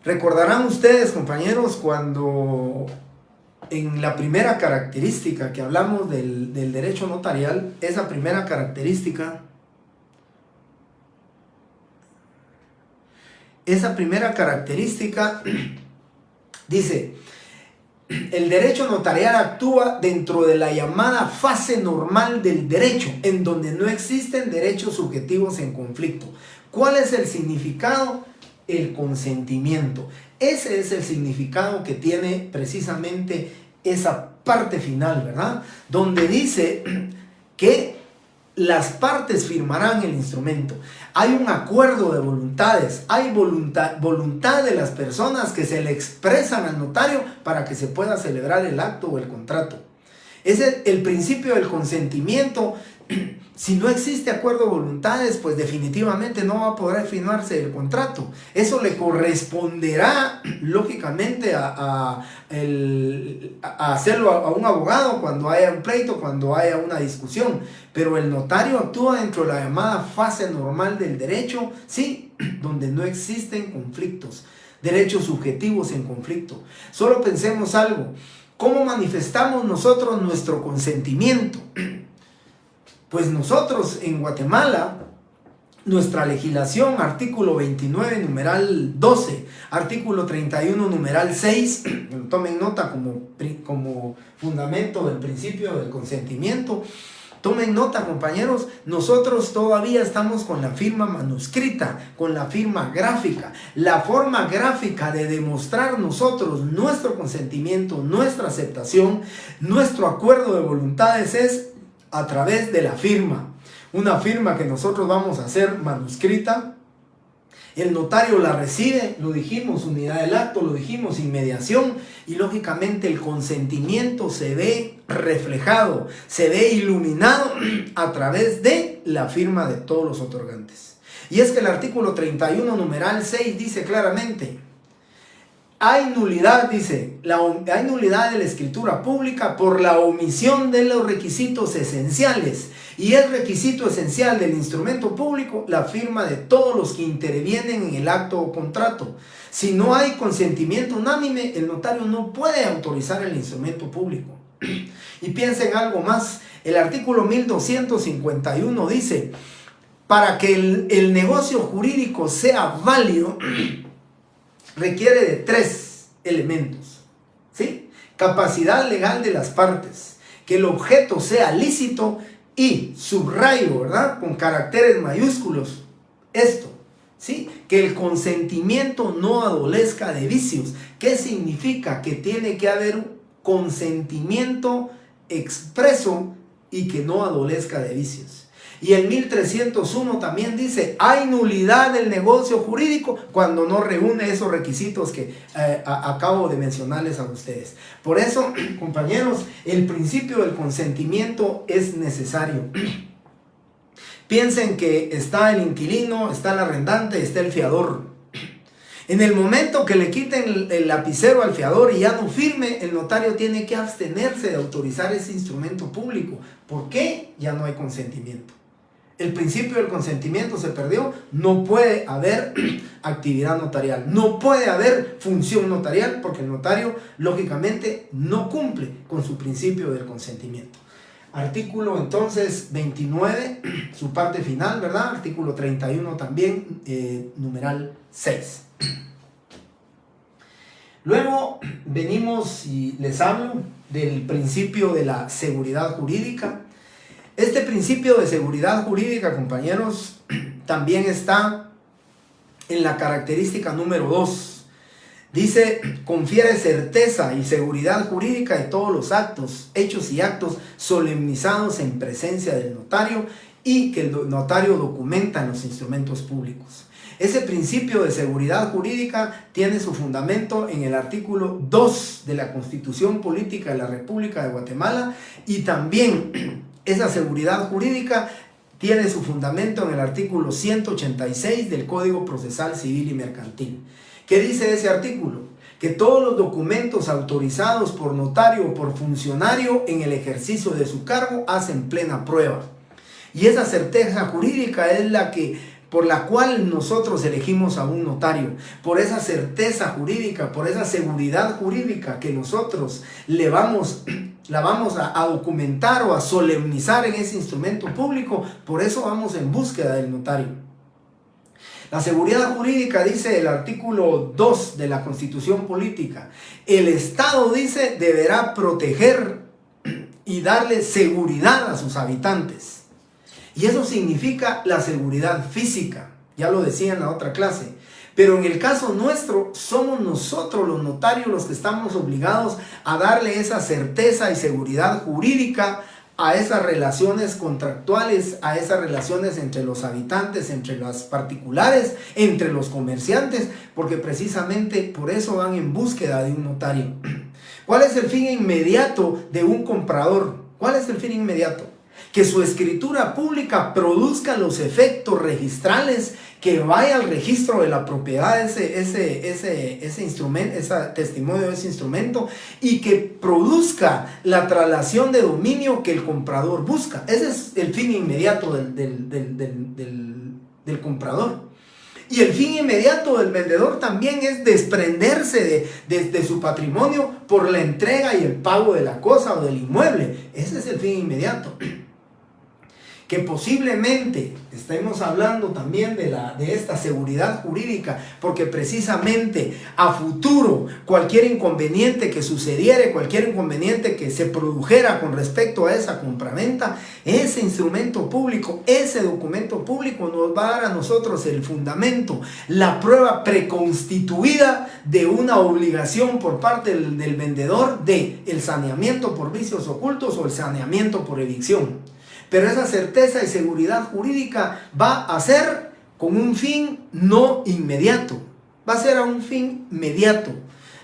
Recordarán ustedes, compañeros, cuando en la primera característica que hablamos del derecho notarial, esa primera característica dice: el derecho notarial actúa dentro de la llamada fase normal del derecho, en donde no existen derechos subjetivos en conflicto. ¿Cuál es el significado? El consentimiento. Ese es el significado que tiene precisamente esa parte final, ¿verdad? Donde dice que las partes firmarán el instrumento. Hay un acuerdo de voluntades, hay voluntad de las personas que se le expresan al notario para que se pueda celebrar el acto o el contrato. Ese es el principio del consentimiento. Si no existe acuerdo de voluntades, pues definitivamente no va a poder firmarse el contrato. Eso le corresponderá, lógicamente, a hacerlo a un abogado cuando haya un pleito, cuando haya una discusión. Pero el notario actúa dentro de la llamada fase normal del derecho, sí, donde no existen conflictos, derechos subjetivos en conflicto. Solo pensemos algo: ¿cómo manifestamos nosotros nuestro consentimiento? Pues nosotros en Guatemala, nuestra legislación, artículo 29, numeral 12, artículo 31, numeral 6, tomen nota como fundamento del principio del consentimiento. Tomen nota, compañeros, nosotros todavía estamos con la firma manuscrita, con la firma gráfica. La forma gráfica de demostrar nosotros nuestro consentimiento, nuestra aceptación, nuestro acuerdo de voluntades es a través de la firma. Una firma que nosotros vamos a hacer manuscrita. El notario la recibe, lo dijimos, unidad del acto, lo dijimos, inmediación, y lógicamente el consentimiento se ve reflejado, se ve iluminado a través de la firma de todos los otorgantes. Y es que el artículo 31, numeral 6 dice claramente: hay nulidad, hay nulidad de la escritura pública por la omisión de los requisitos esenciales. Y es requisito esencial del instrumento público la firma de todos los que intervienen en el acto o contrato. Si no hay consentimiento unánime, el notario no puede autorizar el instrumento público. Y piensen algo más: el artículo 1251 dice: para que el negocio jurídico sea válido, requiere de 3 elementos, ¿sí? Capacidad legal de las partes, que el objeto sea lícito y, subrayo, ¿verdad?, con caracteres mayúsculos, esto, ¿sí? Que el consentimiento no adolezca de vicios. ¿Qué significa? Que tiene que haber un consentimiento expreso y que no adolezca de vicios. Y el 1301 también dice, hay nulidad del negocio jurídico cuando no reúne esos requisitos que acabo de mencionarles a ustedes. Por eso, compañeros, el principio del consentimiento es necesario. Piensen que está el inquilino, está el arrendante, está el fiador. En el momento que le quiten el lapicero al fiador y ya no firme, el notario tiene que abstenerse de autorizar ese instrumento público. ¿Por qué? Ya no hay consentimiento. El principio del consentimiento se perdió, no puede haber actividad notarial, no puede haber función notarial porque el notario lógicamente no cumple con su principio del consentimiento. Artículo entonces 29, su parte final, ¿verdad? Artículo 31 también, numeral 6. Luego venimos y les hablo del principio de la seguridad jurídica. Este principio de seguridad jurídica, compañeros, también está en la característica número 2. Dice, confiere certeza y seguridad jurídica de todos los actos, hechos y actos solemnizados en presencia del notario y que el notario documenta en los instrumentos públicos. Ese principio de seguridad jurídica tiene su fundamento en el artículo 2 de la Constitución Política de la República de Guatemala y también esa seguridad jurídica tiene su fundamento en el artículo 186 del Código Procesal Civil y Mercantil. ¿Qué dice ese artículo? Que todos los documentos autorizados por notario o por funcionario en el ejercicio de su cargo hacen plena prueba. Y esa certeza jurídica es por la cual nosotros elegimos a un notario. Por esa certeza jurídica, por esa seguridad jurídica que nosotros la vamos a documentar o a solemnizar en ese instrumento público, por eso vamos en búsqueda del notario. La seguridad jurídica dice el artículo 2 de la Constitución Política, el Estado, dice, deberá proteger y darle seguridad a sus habitantes. Y eso significa la seguridad física, ya lo decía en la otra clase. Pero en el caso nuestro, somos nosotros los notarios los que estamos obligados a darle esa certeza y seguridad jurídica a esas relaciones contractuales, a esas relaciones entre los habitantes, entre los particulares, entre los comerciantes, porque precisamente por eso van en búsqueda de un notario. ¿Cuál es el fin inmediato de un comprador? ¿Cuál es el fin inmediato? Que su escritura pública produzca los efectos registrales, que vaya al registro de la propiedad ese instrumento, ese testimonio de ese instrumento, y que produzca la traslación de dominio que el comprador busca. Ese es el fin inmediato del comprador. Y el fin inmediato del vendedor también es desprenderse de su patrimonio por la entrega y el pago de la cosa o del inmueble. Ese es el fin inmediato. Que posiblemente estemos hablando también de esta seguridad jurídica, porque precisamente a futuro cualquier inconveniente que sucediera, cualquier inconveniente que se produjera con respecto a esa compraventa, ese instrumento público, ese documento público nos va a dar a nosotros el fundamento, la prueba preconstituida de una obligación por parte del vendedor de el saneamiento por vicios ocultos o el saneamiento por evicción. Pero esa certeza y seguridad jurídica va a ser con un fin no inmediato, va a ser a un fin inmediato.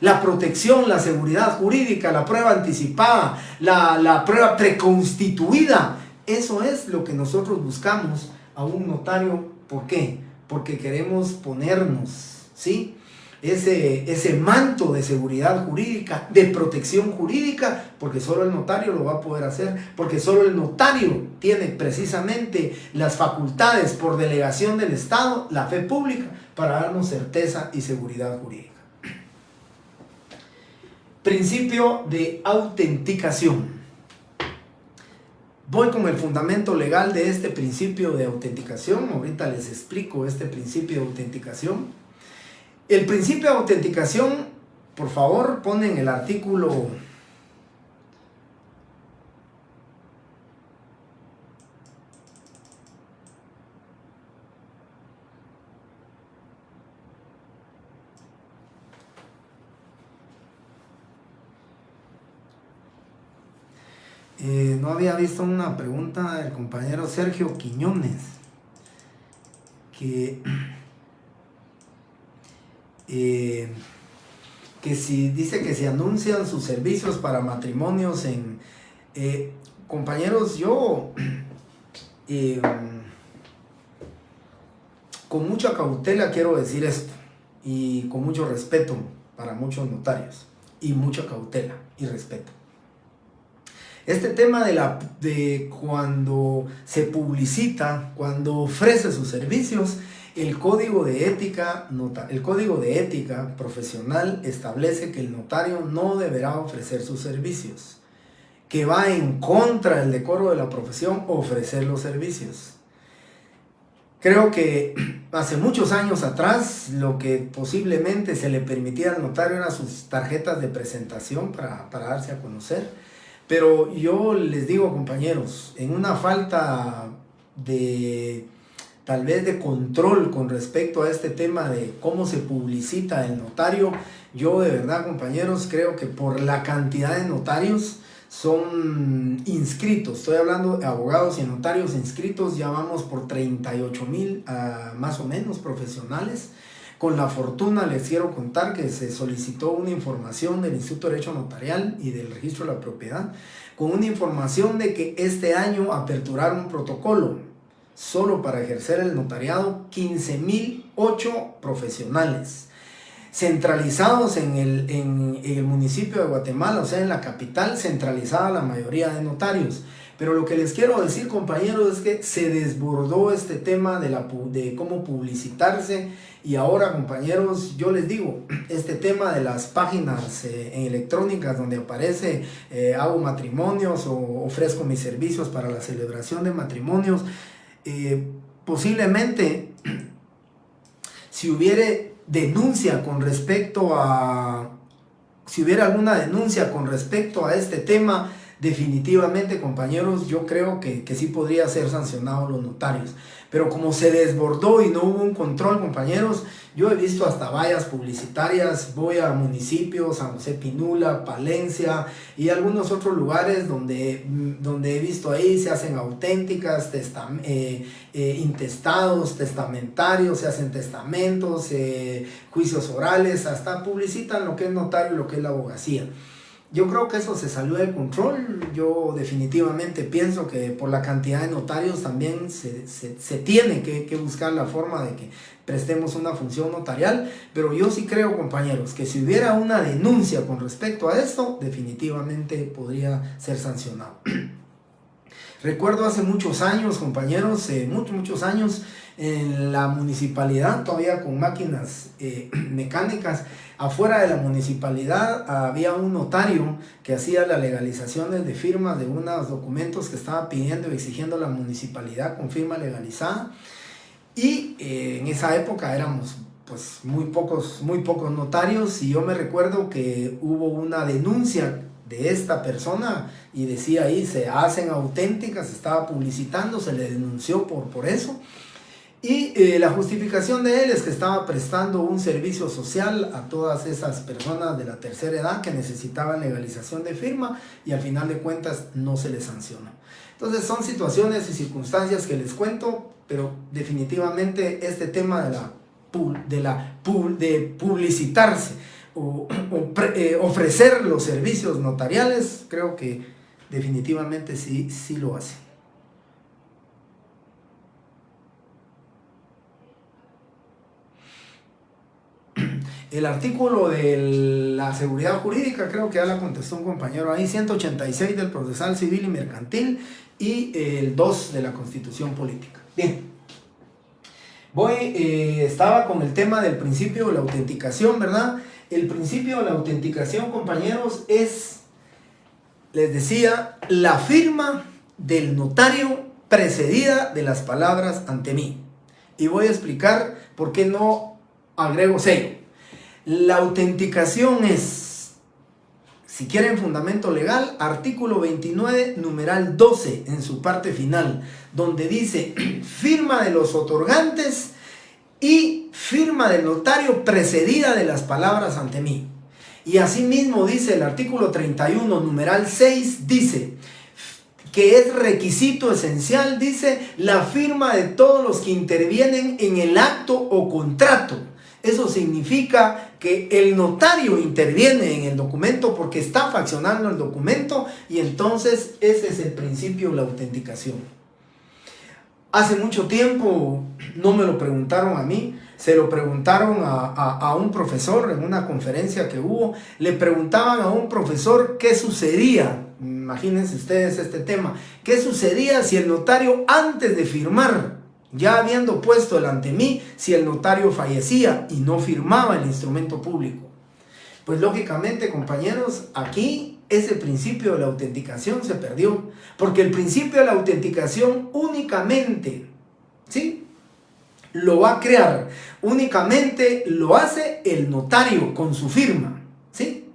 La protección, la seguridad jurídica, la prueba anticipada, la prueba preconstituida, eso es lo que nosotros buscamos a un notario. ¿Por qué? Porque queremos ponernos, ¿sí?, ese manto de seguridad jurídica, de protección jurídica, porque solo el notario lo va a poder hacer, porque solo el notario tiene precisamente las facultades por delegación del Estado, la fe pública, para darnos certeza y seguridad jurídica. Principio de autenticación. Voy con el fundamento legal de este principio de autenticación. Ahorita les explico este principio de autenticación. El principio de autenticación, por favor, ponen el artículo No había visto una pregunta del compañero Sergio Quiñones, que si dice que se anuncian sus servicios para matrimonios en... compañeros, yo con mucha cautela quiero decir esto, y con mucho respeto para muchos notarios, y mucha cautela y respeto. Este tema de cuando se publicita, cuando ofrece sus servicios, el código de ética profesional establece que el notario no deberá ofrecer sus servicios, que va en contra del decoro de la profesión ofrecer los servicios. Creo que hace muchos años atrás lo que posiblemente se le permitía al notario eran sus tarjetas de presentación para darse a conocer. Pero yo les digo, compañeros, en una falta de tal vez de control con respecto a este tema de cómo se publicita el notario, yo de verdad, compañeros, creo que por la cantidad de notarios son inscritos, estoy hablando de abogados y notarios inscritos, ya vamos por 38,000 más o menos profesionales. Con la fortuna les quiero contar que se solicitó una información del Instituto de Derecho Notarial y del Registro de la Propiedad, con una información de que este año aperturaron un protocolo solo para ejercer el notariado 15,008 profesionales, centralizados en el municipio de Guatemala, o sea, en la capital, centralizada la mayoría de notarios. Pero lo que les quiero decir, compañeros, es que se desbordó este tema de cómo publicitarse, y ahora, compañeros, yo les digo, este tema de las páginas electrónicas donde aparece hago matrimonios o ofrezco mis servicios para la celebración de matrimonios, posiblemente si hubiera denuncia con respecto a, si hubiera alguna denuncia con respecto a este tema, definitivamente, compañeros, yo creo que sí podría ser sancionado los notarios. Pero como se desbordó y no hubo un control, compañeros, yo he visto hasta vallas publicitarias, voy a municipios, San José Pinula, Palencia y algunos otros lugares donde he visto ahí se hacen auténticas, intestados, testamentarios, se hacen testamentos, juicios orales, hasta publicitan lo que es notario y lo que es la abogacía. Yo creo que eso se salió de control. Yo definitivamente pienso que por la cantidad de notarios también se tiene que buscar la forma de que prestemos una función notarial, pero yo sí creo, compañeros, que si hubiera una denuncia con respecto a esto, definitivamente podría ser sancionado. Recuerdo hace muchos años, compañeros, muchos años, en la municipalidad, todavía con máquinas mecánicas, afuera de la municipalidad había un notario que hacía las legalizaciones de firmas de unos documentos que estaba pidiendo y exigiendo la municipalidad con firma legalizada, y en esa época éramos pues muy pocos notarios, y yo me recuerdo que hubo una denuncia de esta persona y decía ahí se hacen auténticas, se estaba publicitando, se le denunció por eso. Y la justificación de él es que estaba prestando un servicio social a todas esas personas de la tercera edad que necesitaban legalización de firma, y al final de cuentas no se les sancionó. Entonces son situaciones y circunstancias que les cuento, pero definitivamente este tema de publicitarse o ofrecer los servicios notariales, creo que definitivamente sí lo hace. El artículo de la seguridad jurídica, creo que ya la contestó un compañero ahí, 186 del Procesal Civil y Mercantil y el 2 de la Constitución Política. Bien, estaba con el tema del principio de la autenticación, ¿verdad? El principio de la autenticación, compañeros, es, les decía, la firma del notario precedida de las palabras ante mí. Y voy a explicar por qué no agrego sello. La autenticación es, si quieren fundamento legal, artículo 29, numeral 12, en su parte final, donde dice firma de los otorgantes y firma del notario precedida de las palabras ante mí. Y asimismo dice el artículo 31, numeral 6, dice que es requisito esencial, dice, la firma de todos los que intervienen en el acto o contrato. Eso significa que el notario interviene en el documento porque está faccionando el documento, y entonces ese es el principio de la autenticación. Hace mucho tiempo, no me lo preguntaron a mí, se lo preguntaron a un profesor en una conferencia que hubo. Le preguntaban a un profesor qué sucedía, imagínense ustedes este tema, qué sucedía si el notario, antes de firmar, ya habiendo puesto el ante mí, si el notario fallecía y no firmaba el instrumento público. Pues lógicamente, compañeros, aquí ese principio de la autenticación se perdió, porque el principio de la autenticación únicamente, ¿sí?, lo va a crear, únicamente lo hace el notario con su firma, ¿sí?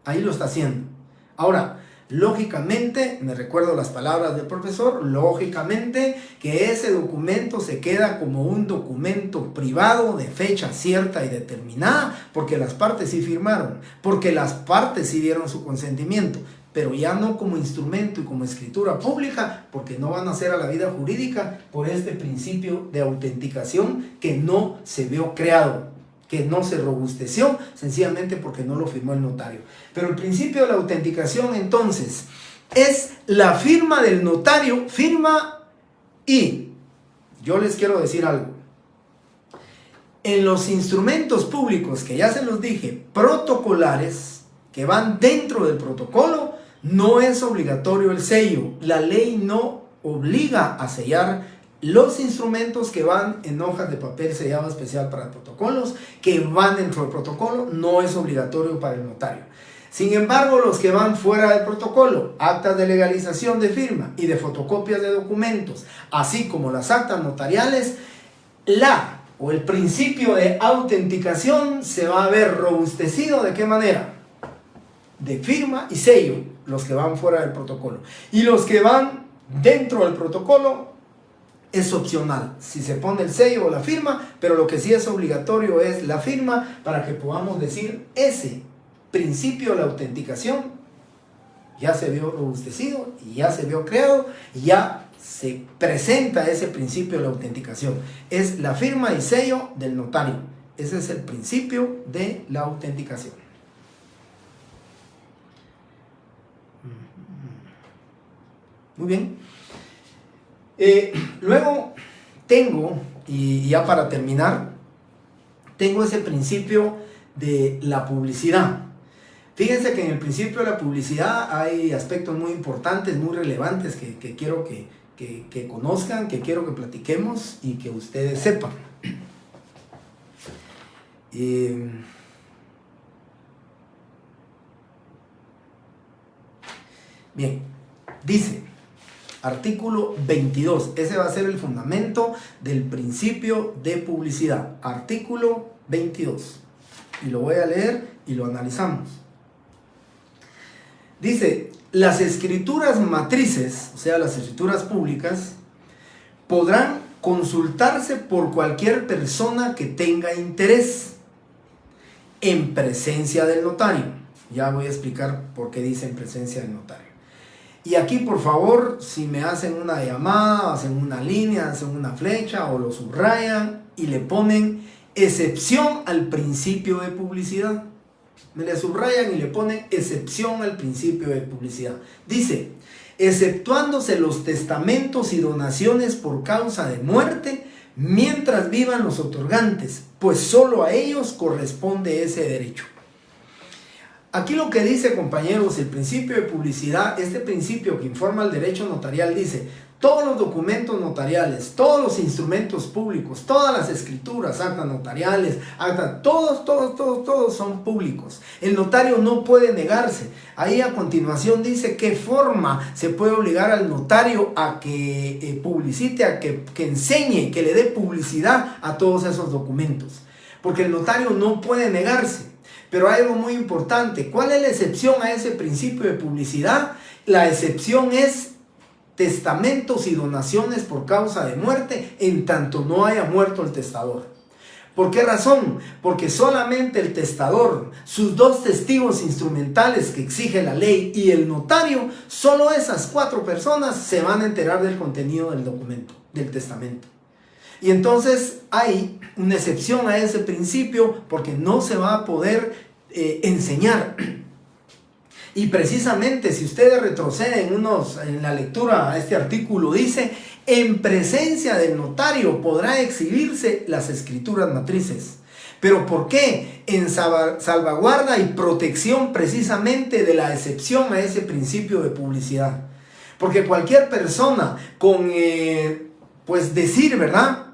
Ahí lo está haciendo. Ahora, lógicamente, me recuerdo las palabras del profesor, lógicamente que ese documento se queda como un documento privado de fecha cierta y determinada, porque las partes sí firmaron, porque las partes sí dieron su consentimiento, pero ya no como instrumento y como escritura pública, porque no van a ser a la vida jurídica por este principio de autenticación que no se vio creado, que no se robusteció, sencillamente porque no lo firmó el notario. Pero el principio de la autenticación, entonces, es la firma del notario, firma, y yo les quiero decir algo. En los instrumentos públicos, que ya se los dije, protocolares, que van dentro del protocolo, no es obligatorio el sello. La ley no obliga a sellar los instrumentos que van en hojas de papel sellado especial para protocolos, que van dentro del protocolo, no es obligatorio para el notario. Sin embargo, los que van fuera del protocolo, actas de legalización de firma y de fotocopias de documentos, así como las actas notariales, el principio de autenticación se va a ver robustecido. ¿De qué manera? De firma y sello, los que van fuera del protocolo. Y los que van dentro del protocolo es opcional, si se pone el sello o la firma, pero lo que sí es obligatorio es la firma, para que podamos decir ese principio de la autenticación ya se vio robustecido y ya se vio creado y ya se presenta ese principio de la autenticación. Es la firma y sello del notario. Ese es el principio de la autenticación. Muy bien. Luego tengo, y ya para terminar, tengo ese principio de la publicidad. Fíjense que en el principio de la publicidad hay aspectos muy importantes, muy relevantes que quiero que conozcan, que quiero que platiquemos y que ustedes sepan. Bien, dice artículo 22, ese va a ser el fundamento del principio de publicidad. Artículo 22, y lo voy a leer y lo analizamos. Dice: las escrituras matrices, o sea, las escrituras públicas, podrán consultarse por cualquier persona que tenga interés en presencia del notario. Ya voy a explicar por qué dice en presencia del notario. Y aquí, por favor, si me hacen una llamada, hacen una línea, hacen una flecha o lo subrayan y le ponen excepción al principio de publicidad. Me le subrayan y le ponen excepción al principio de publicidad. Dice: exceptuándose los testamentos y donaciones por causa de muerte mientras vivan los otorgantes, pues solo a ellos corresponde ese derecho. Aquí lo que dice, compañeros, el principio de publicidad, este principio que informa el derecho notarial, dice: todos los documentos notariales, todos los instrumentos públicos, todas las escrituras, actas notariales, actas, todos son públicos. El notario no puede negarse. Ahí a continuación dice qué forma se puede obligar al notario a que publicite, a que enseñe, que le dé publicidad a todos esos documentos. Porque el notario no puede negarse. Pero hay algo muy importante. ¿Cuál es la excepción a ese principio de publicidad? La excepción es testamentos y donaciones por causa de muerte, en tanto no haya muerto el testador. ¿Por qué razón? Porque solamente el testador, sus dos testigos instrumentales que exige la ley y el notario, solo esas 4 personas se van a enterar del contenido del documento, del testamento. Y entonces hay una excepción a ese principio porque no se va a poder enseñar. Y precisamente si ustedes retroceden en la lectura a este artículo, dice: en presencia del notario podrá exhibirse las escrituras matrices. ¿Pero por qué? En salvaguarda y protección precisamente de la excepción a ese principio de publicidad. Porque cualquier persona con, pues decir, ¿verdad?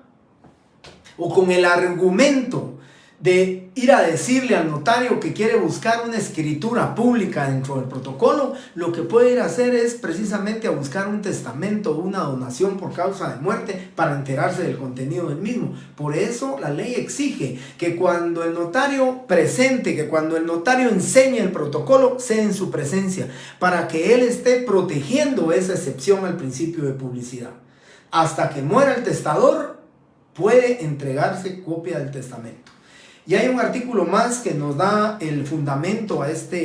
O con el argumento de ir a decirle al notario que quiere buscar una escritura pública dentro del protocolo, lo que puede ir a hacer es precisamente a buscar un testamento o una donación por causa de muerte para enterarse del contenido del mismo. Por eso la ley exige que cuando el notario presente, que cuando el notario enseñe el protocolo, sea en su presencia, para que él esté protegiendo esa excepción al principio de publicidad. Hasta que muera el testador, puede entregarse copia del testamento. Y hay un artículo más que nos da el fundamento a esta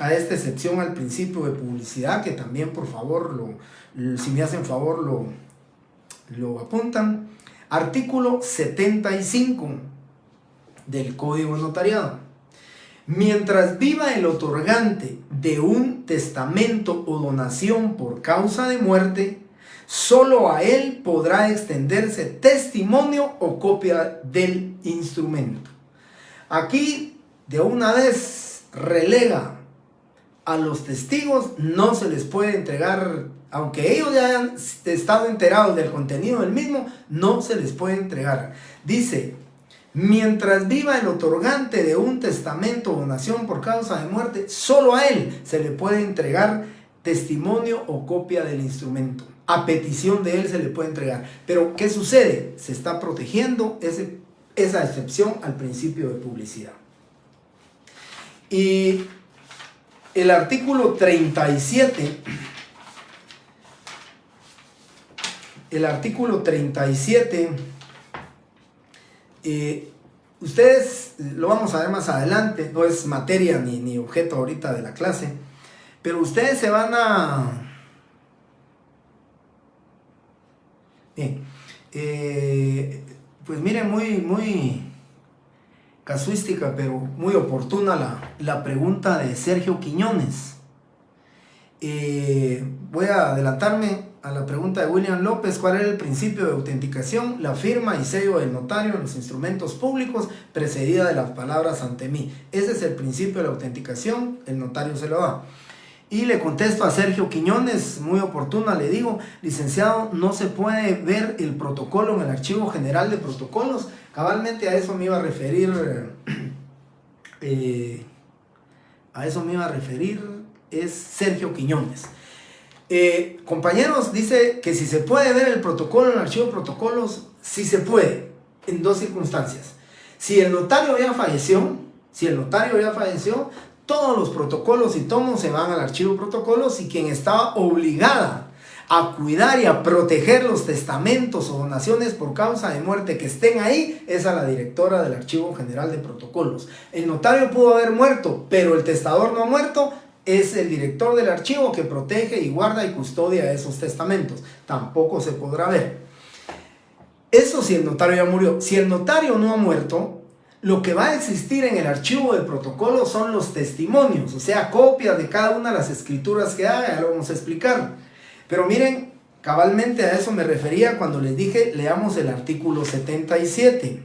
excepción al principio de publicidad, que también, por favor, si me hacen favor, lo apuntan. Artículo 75 del Código Notariado. Mientras viva el otorgante de un testamento o donación por causa de muerte, solo a él podrá extenderse testimonio o copia del instrumento. Aquí de una vez relega a los testigos, no se les puede entregar, aunque ellos ya hayan estado enterados del contenido del mismo, no se les puede entregar. Dice: mientras viva el otorgante de un testamento o donación por causa de muerte, solo a él se le puede entregar testimonio o copia del instrumento. A petición de él se le puede entregar. Pero ¿qué sucede? Se está protegiendo esa excepción al principio de publicidad. Y el artículo 37, ustedes lo vamos a ver más adelante, no es materia ni objeto ahorita de la clase, pero ustedes se van a... Bien, pues miren, muy casuística, pero muy oportuna la pregunta de Sergio Quiñones. Voy a adelantarme a la pregunta de William López: ¿cuál era el principio de autenticación? La firma y sello del notario en los instrumentos públicos, precedida de las palabras ante mí. Ese es el principio de la autenticación, el notario se lo da. Y le contesto a Sergio Quiñones, muy oportuna, le digo: licenciado, no se puede ver el protocolo en el Archivo General de Protocolos. Cabalmente a eso me iba a referir, es Sergio Quiñones. Compañeros, dice que si se puede ver el protocolo en el Archivo de Protocolos, sí se puede, en 2 circunstancias. Si el notario ya falleció, todos los protocolos y tomos se van al archivo de protocolos, y quien estaba obligada a cuidar y a proteger los testamentos o donaciones por causa de muerte que estén ahí es a la directora del Archivo General de Protocolos. El notario pudo haber muerto, pero el testador no ha muerto. Es el director del archivo que protege y guarda y custodia esos testamentos. Tampoco se podrá ver. Eso si el notario ya murió. Si el notario no ha muerto, lo que va a existir en el archivo de protocolo son los testimonios, o sea, copias de cada una de las escrituras que haga, ya lo vamos a explicar. Pero miren, cabalmente a eso me refería cuando les dije, leamos el artículo 77.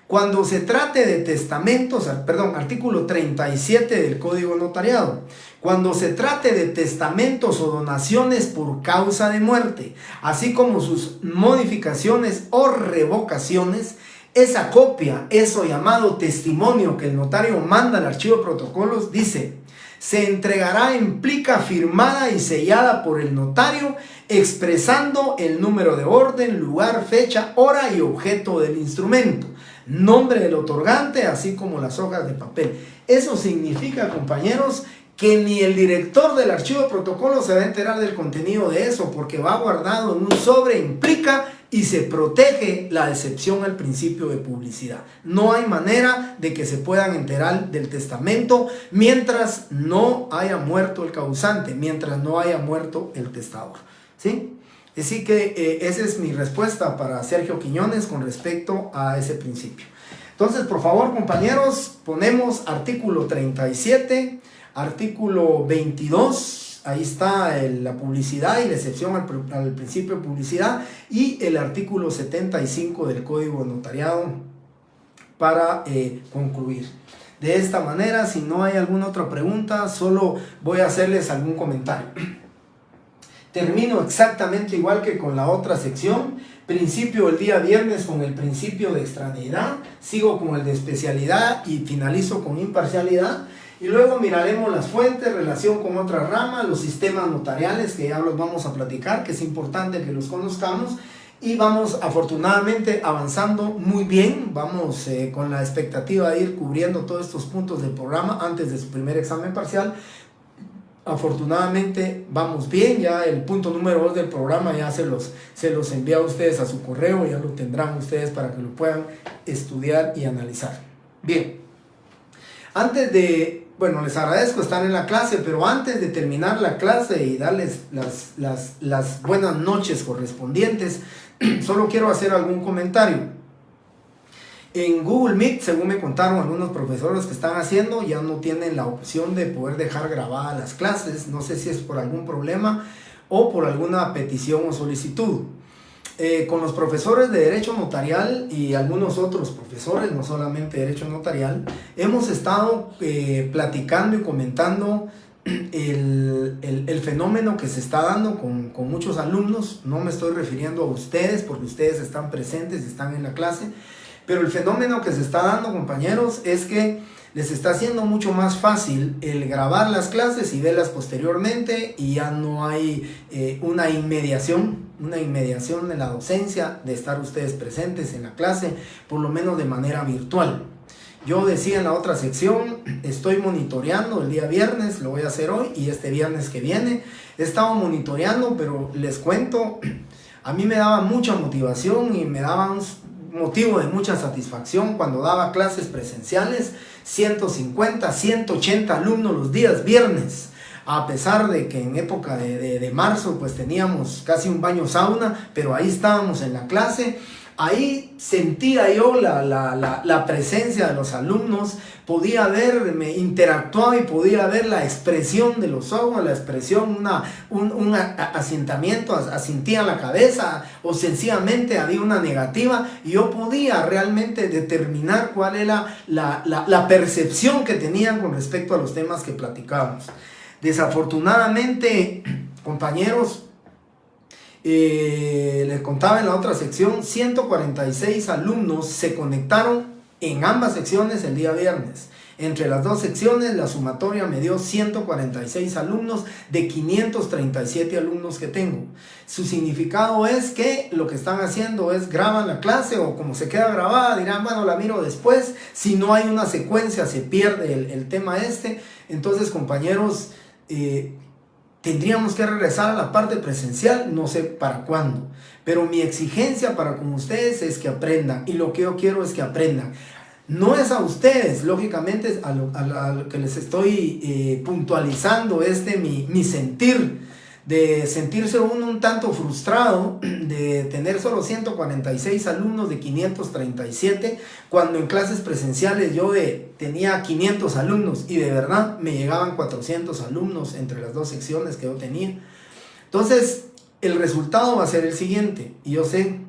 Cuando se trate de testamentos, artículo 37 del Código Notariado. Cuando se trate de testamentos o donaciones por causa de muerte, así como sus modificaciones o revocaciones, esa copia, eso llamado testimonio que el notario manda al archivo de protocolos, dice: se entregará en plica firmada y sellada por el notario, expresando el número de orden, lugar, fecha, hora y objeto del instrumento, nombre del otorgante, así como las hojas de papel. Eso significa, compañeros, que ni el director del archivo de protocolo se va a enterar del contenido de eso, porque va guardado en un sobre en plica y se protege la excepción al principio de publicidad. No hay manera de que se puedan enterar del testamento mientras no haya muerto el causante, mientras no haya muerto el testador, ¿sí? Así que esa es mi respuesta para Sergio Quiñones con respecto a ese principio. Entonces, por favor, compañeros, ponemos artículo 37, artículo 22, ahí está la publicidad y la excepción al principio de publicidad, y el artículo 75 del Código Notariado para concluir. De esta manera, si no hay alguna otra pregunta, solo voy a hacerles algún comentario. Termino exactamente igual que con la otra sección. Principio el día viernes con el principio de extraneidad, sigo con el de especialidad y finalizo con imparcialidad. Y luego miraremos las fuentes, relación con otra rama, los sistemas notariales, que ya los vamos a platicar, que es importante que los conozcamos. Y vamos afortunadamente avanzando muy bien, vamos con la expectativa de ir cubriendo todos estos puntos del programa antes de su primer examen parcial. Afortunadamente vamos bien, ya el punto número 2 del programa ya se los envía a ustedes a su correo, ya lo tendrán ustedes para que lo puedan estudiar y analizar. Bien, antes de, bueno, les agradezco estar en la clase, pero antes de terminar la clase y darles las buenas noches correspondientes, solo quiero hacer algún comentario. En Google Meet, según me contaron algunos profesores que están haciendo, ya no tienen la opción de poder dejar grabadas las clases. No sé si es por algún problema o por alguna petición o solicitud. Con los profesores de Derecho Notarial y algunos otros profesores, no solamente Derecho Notarial, hemos estado platicando y comentando el fenómeno que se está dando con muchos alumnos. No me estoy refiriendo a ustedes porque ustedes están presentes y están en la clase. Pero el fenómeno que se está dando, compañeros, es que les está haciendo mucho más fácil el grabar las clases y verlas posteriormente, y ya no hay una inmediación de la docencia, de estar ustedes presentes en la clase, por lo menos de manera virtual. Yo decía en la otra sección, estoy monitoreando el día viernes, lo voy a hacer hoy y este viernes que viene. He estado monitoreando, pero les cuento, a mí me daba mucha motivación y me daban motivo de mucha satisfacción cuando daba clases presenciales, 150, 180 alumnos los días viernes, a pesar de que en época de marzo pues teníamos casi un baño sauna, pero ahí estábamos en la clase. Ahí sentía yo la presencia de los alumnos, podía ver, me interactuaba y podía ver la expresión de los ojos, la expresión, un asentamiento, asentía la cabeza o sencillamente había una negativa, y yo podía realmente determinar cuál era la percepción que tenían con respecto a los temas que platicábamos. Desafortunadamente, compañeros, les contaba en la otra sección, 146 alumnos se conectaron en ambas secciones el día viernes. Entre las dos secciones la sumatoria me dio 146 alumnos de 537 alumnos que tengo. Su significado es que lo que están haciendo es graban la clase, o como se queda grabada dirán, bueno, la miro después. Si no hay una secuencia se pierde el tema este. Entonces, compañeros, tendríamos que regresar a la parte presencial, no sé para cuándo, pero mi exigencia para con ustedes es que aprendan, y lo que yo quiero es que aprendan. No es a ustedes, lógicamente a lo que les estoy puntualizando mi sentir, de sentirse uno un tanto frustrado de tener solo 146 alumnos de 537, cuando en clases presenciales yo tenía 500 alumnos y de verdad me llegaban 400 alumnos entre las dos secciones que yo tenía. Entonces el resultado va a ser el siguiente, y yo sé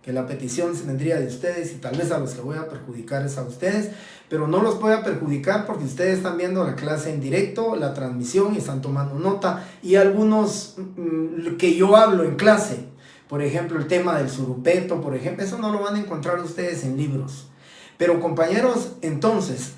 que la petición se vendría de ustedes, y tal vez a los que voy a perjudicar es a ustedes, pero no los voy a perjudicar porque ustedes están viendo la clase en directo, la transmisión, y están tomando nota, y algunos que yo hablo en clase, por ejemplo el tema del surupeto, por ejemplo, eso no lo van a encontrar ustedes en libros. Pero compañeros, entonces,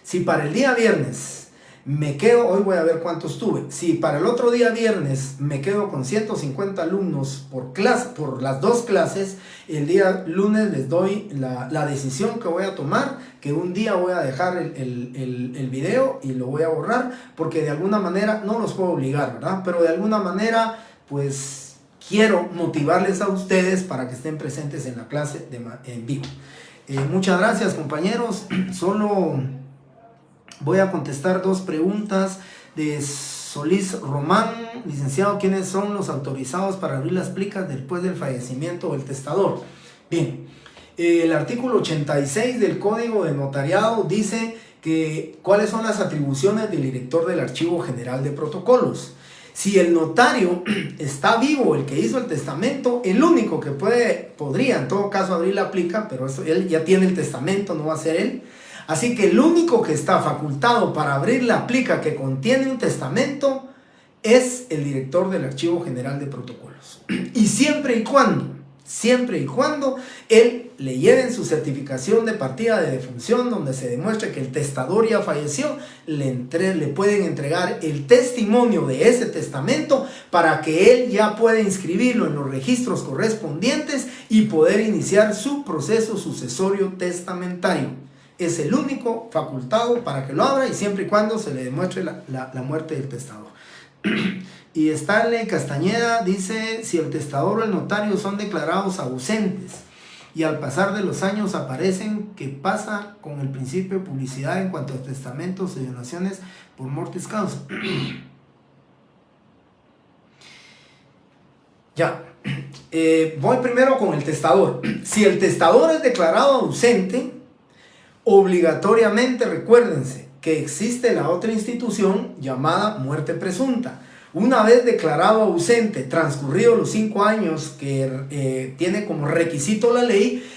si para el día viernes me quedo, hoy voy a ver cuántos tuve, si para el otro día viernes me quedo con 150 alumnos por clase, por las dos clases, el día lunes les doy la decisión que voy a tomar, que un día voy a dejar el video y lo voy a borrar, porque de alguna manera no los puedo obligar, ¿verdad? Pero de alguna manera, pues quiero motivarles a ustedes para que estén presentes en la clase en vivo. Muchas gracias, compañeros. Solo voy a contestar 2 preguntas de Solís Román. Licenciado, ¿quiénes son los autorizados para abrir las plicas después del fallecimiento del testador? Bien, el artículo 86 del Código de Notariado dice que cuáles son las atribuciones del director del Archivo General de Protocolos. Si el notario está vivo, el que hizo el testamento, el único que podría en todo caso abrir la plica, pero eso, él ya tiene el testamento, no va a ser él. Así que el único que está facultado para abrir la plica que contiene un testamento es el director del Archivo General de Protocolos. Y siempre y cuando él le lleven su certificación de partida de defunción donde se demuestre que el testador ya falleció, le pueden entregar el testimonio de ese testamento para que él ya pueda inscribirlo en los registros correspondientes y poder iniciar su proceso sucesorio testamentario. Es el único facultado para que lo abra y siempre y cuando se le demuestre la muerte del testador. Y Stanley Castañeda dice, si el testador o el notario son declarados ausentes y al pasar de los años aparecen, ¿qué pasa con el principio de publicidad en cuanto a testamentos y donaciones por mortis causa? Ya, voy primero con el testador. Si el testador es declarado ausente, obligatoriamente recuérdense que existe la otra institución llamada muerte presunta. Una vez declarado ausente, transcurridos los 5 años que tiene como requisito la ley,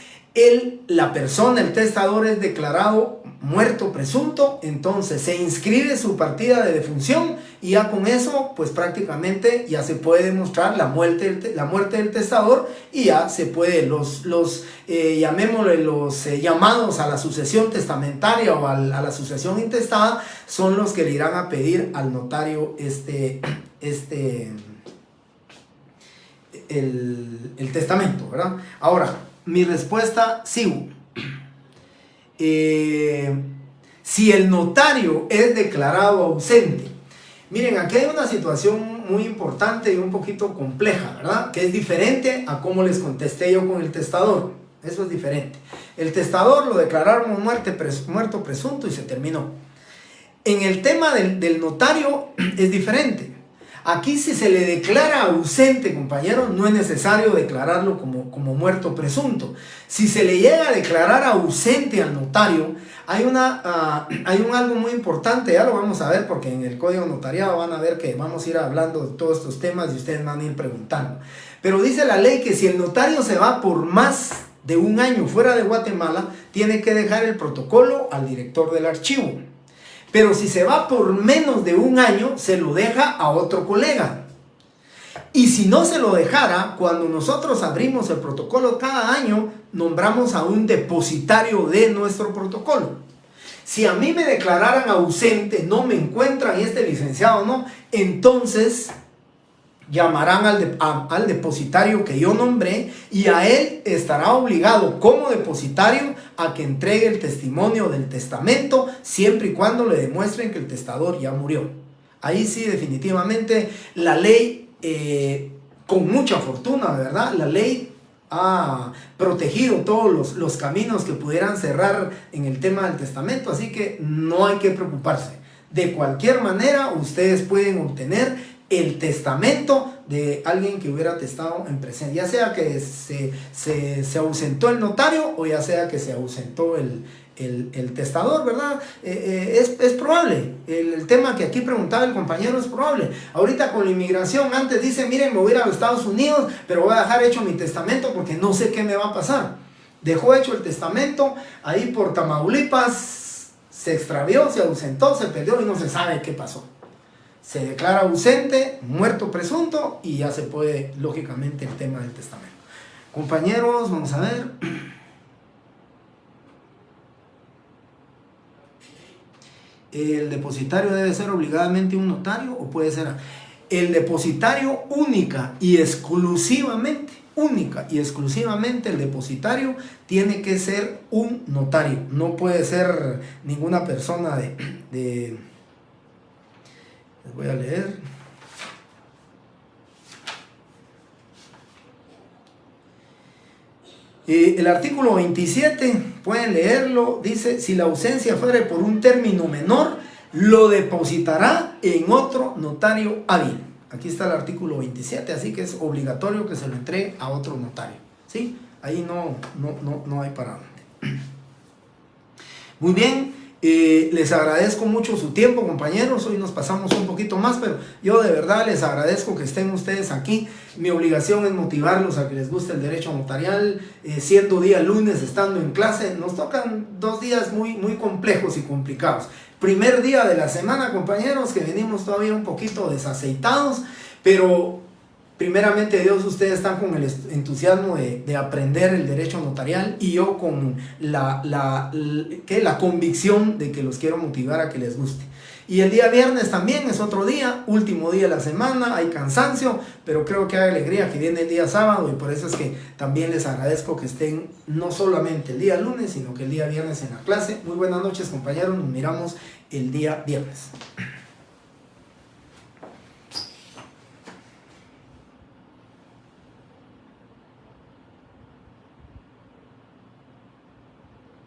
la persona, el testador, es declarado muerto presunto, entonces se inscribe su partida de defunción y ya con eso pues prácticamente ya se puede demostrar la muerte del testador y ya se puede llamémosle los llamados a la sucesión testamentaria o a la sucesión intestada son los que le irán a pedir al notario el testamento, ¿verdad? Ahora, mi respuesta, sigo. Si el notario es declarado ausente, miren, aquí hay una situación muy importante y un poquito compleja, ¿verdad? Que es diferente a cómo les contesté yo con el testador. Eso es diferente. El testador lo declararon muerto presunto y se terminó. En el tema del notario es diferente. Aquí si se le declara ausente, compañeros, no es necesario declararlo como muerto presunto. Si se le llega a declarar ausente al notario, hay algo muy importante, ya lo vamos a ver porque en el Código Notariado van a ver que vamos a ir hablando de todos estos temas y ustedes van a ir preguntando. Pero dice la ley que si el notario se va por más de 1 año fuera de Guatemala, tiene que dejar el protocolo al director del archivo. Pero si se va por menos de 1 año, se lo deja a otro colega. Y si no se lo dejara, cuando nosotros abrimos el protocolo cada año, nombramos a un depositario de nuestro protocolo. Si a mí me declararan ausente, no me encuentran y este licenciado no, entonces llamarán al depositario que yo nombré y a él estará obligado como depositario a que entregue el testimonio del testamento siempre y cuando le demuestren que el testador ya murió. Ahí sí, definitivamente la ley, con mucha fortuna, ¿verdad? La ley ha protegido todos los caminos que pudieran cerrar en el tema del testamento, así que no hay que preocuparse. De cualquier manera, ustedes pueden obtener el testamento de alguien que hubiera testado en presencia, ya sea que se ausentó el notario o ya sea que se ausentó el testador, ¿verdad? Es probable. El tema que aquí preguntaba el compañero es probable. Ahorita con la inmigración, antes dicen, miren, me voy a ir a los Estados Unidos, pero voy a dejar hecho mi testamento porque no sé qué me va a pasar. Dejó hecho el testamento, ahí por Tamaulipas, se extravió, se ausentó, se perdió y no se sabe qué pasó. Se declara ausente, muerto presunto y ya se puede, lógicamente, el tema del testamento. Compañeros, vamos a ver. ¿El depositario debe ser obligadamente un notario o puede ser el depositario única y exclusivamente el depositario tiene que ser un notario? No puede ser ninguna persona les voy a leer. El artículo 27, pueden leerlo, dice: si la ausencia fuere por un término menor, lo depositará en otro notario hábil. Aquí está el artículo 27, así que es obligatorio que se lo entregue a otro notario, ¿sí? Ahí no hay para dónde. Muy bien. Les agradezco mucho su tiempo, compañeros. Hoy nos pasamos un poquito más, pero yo de verdad les agradezco que estén ustedes aquí. Mi obligación es motivarlos a que les guste el derecho notarial, siendo día lunes, estando en clase. Nos tocan 2 días muy complejos y complicados. Primer día de la semana, compañeros, que venimos todavía un poquito desaceitados, pero primeramente Dios, ustedes están con el entusiasmo de aprender el derecho notarial, y yo con la convicción de que los quiero motivar a que les guste. Y el día viernes también es otro día, último día de la semana, hay cansancio, pero creo que hay alegría que viene el día sábado, y por eso es que también les agradezco que estén no solamente el día lunes, sino que el día viernes en la clase. Muy buenas noches, compañeros, nos miramos el día viernes.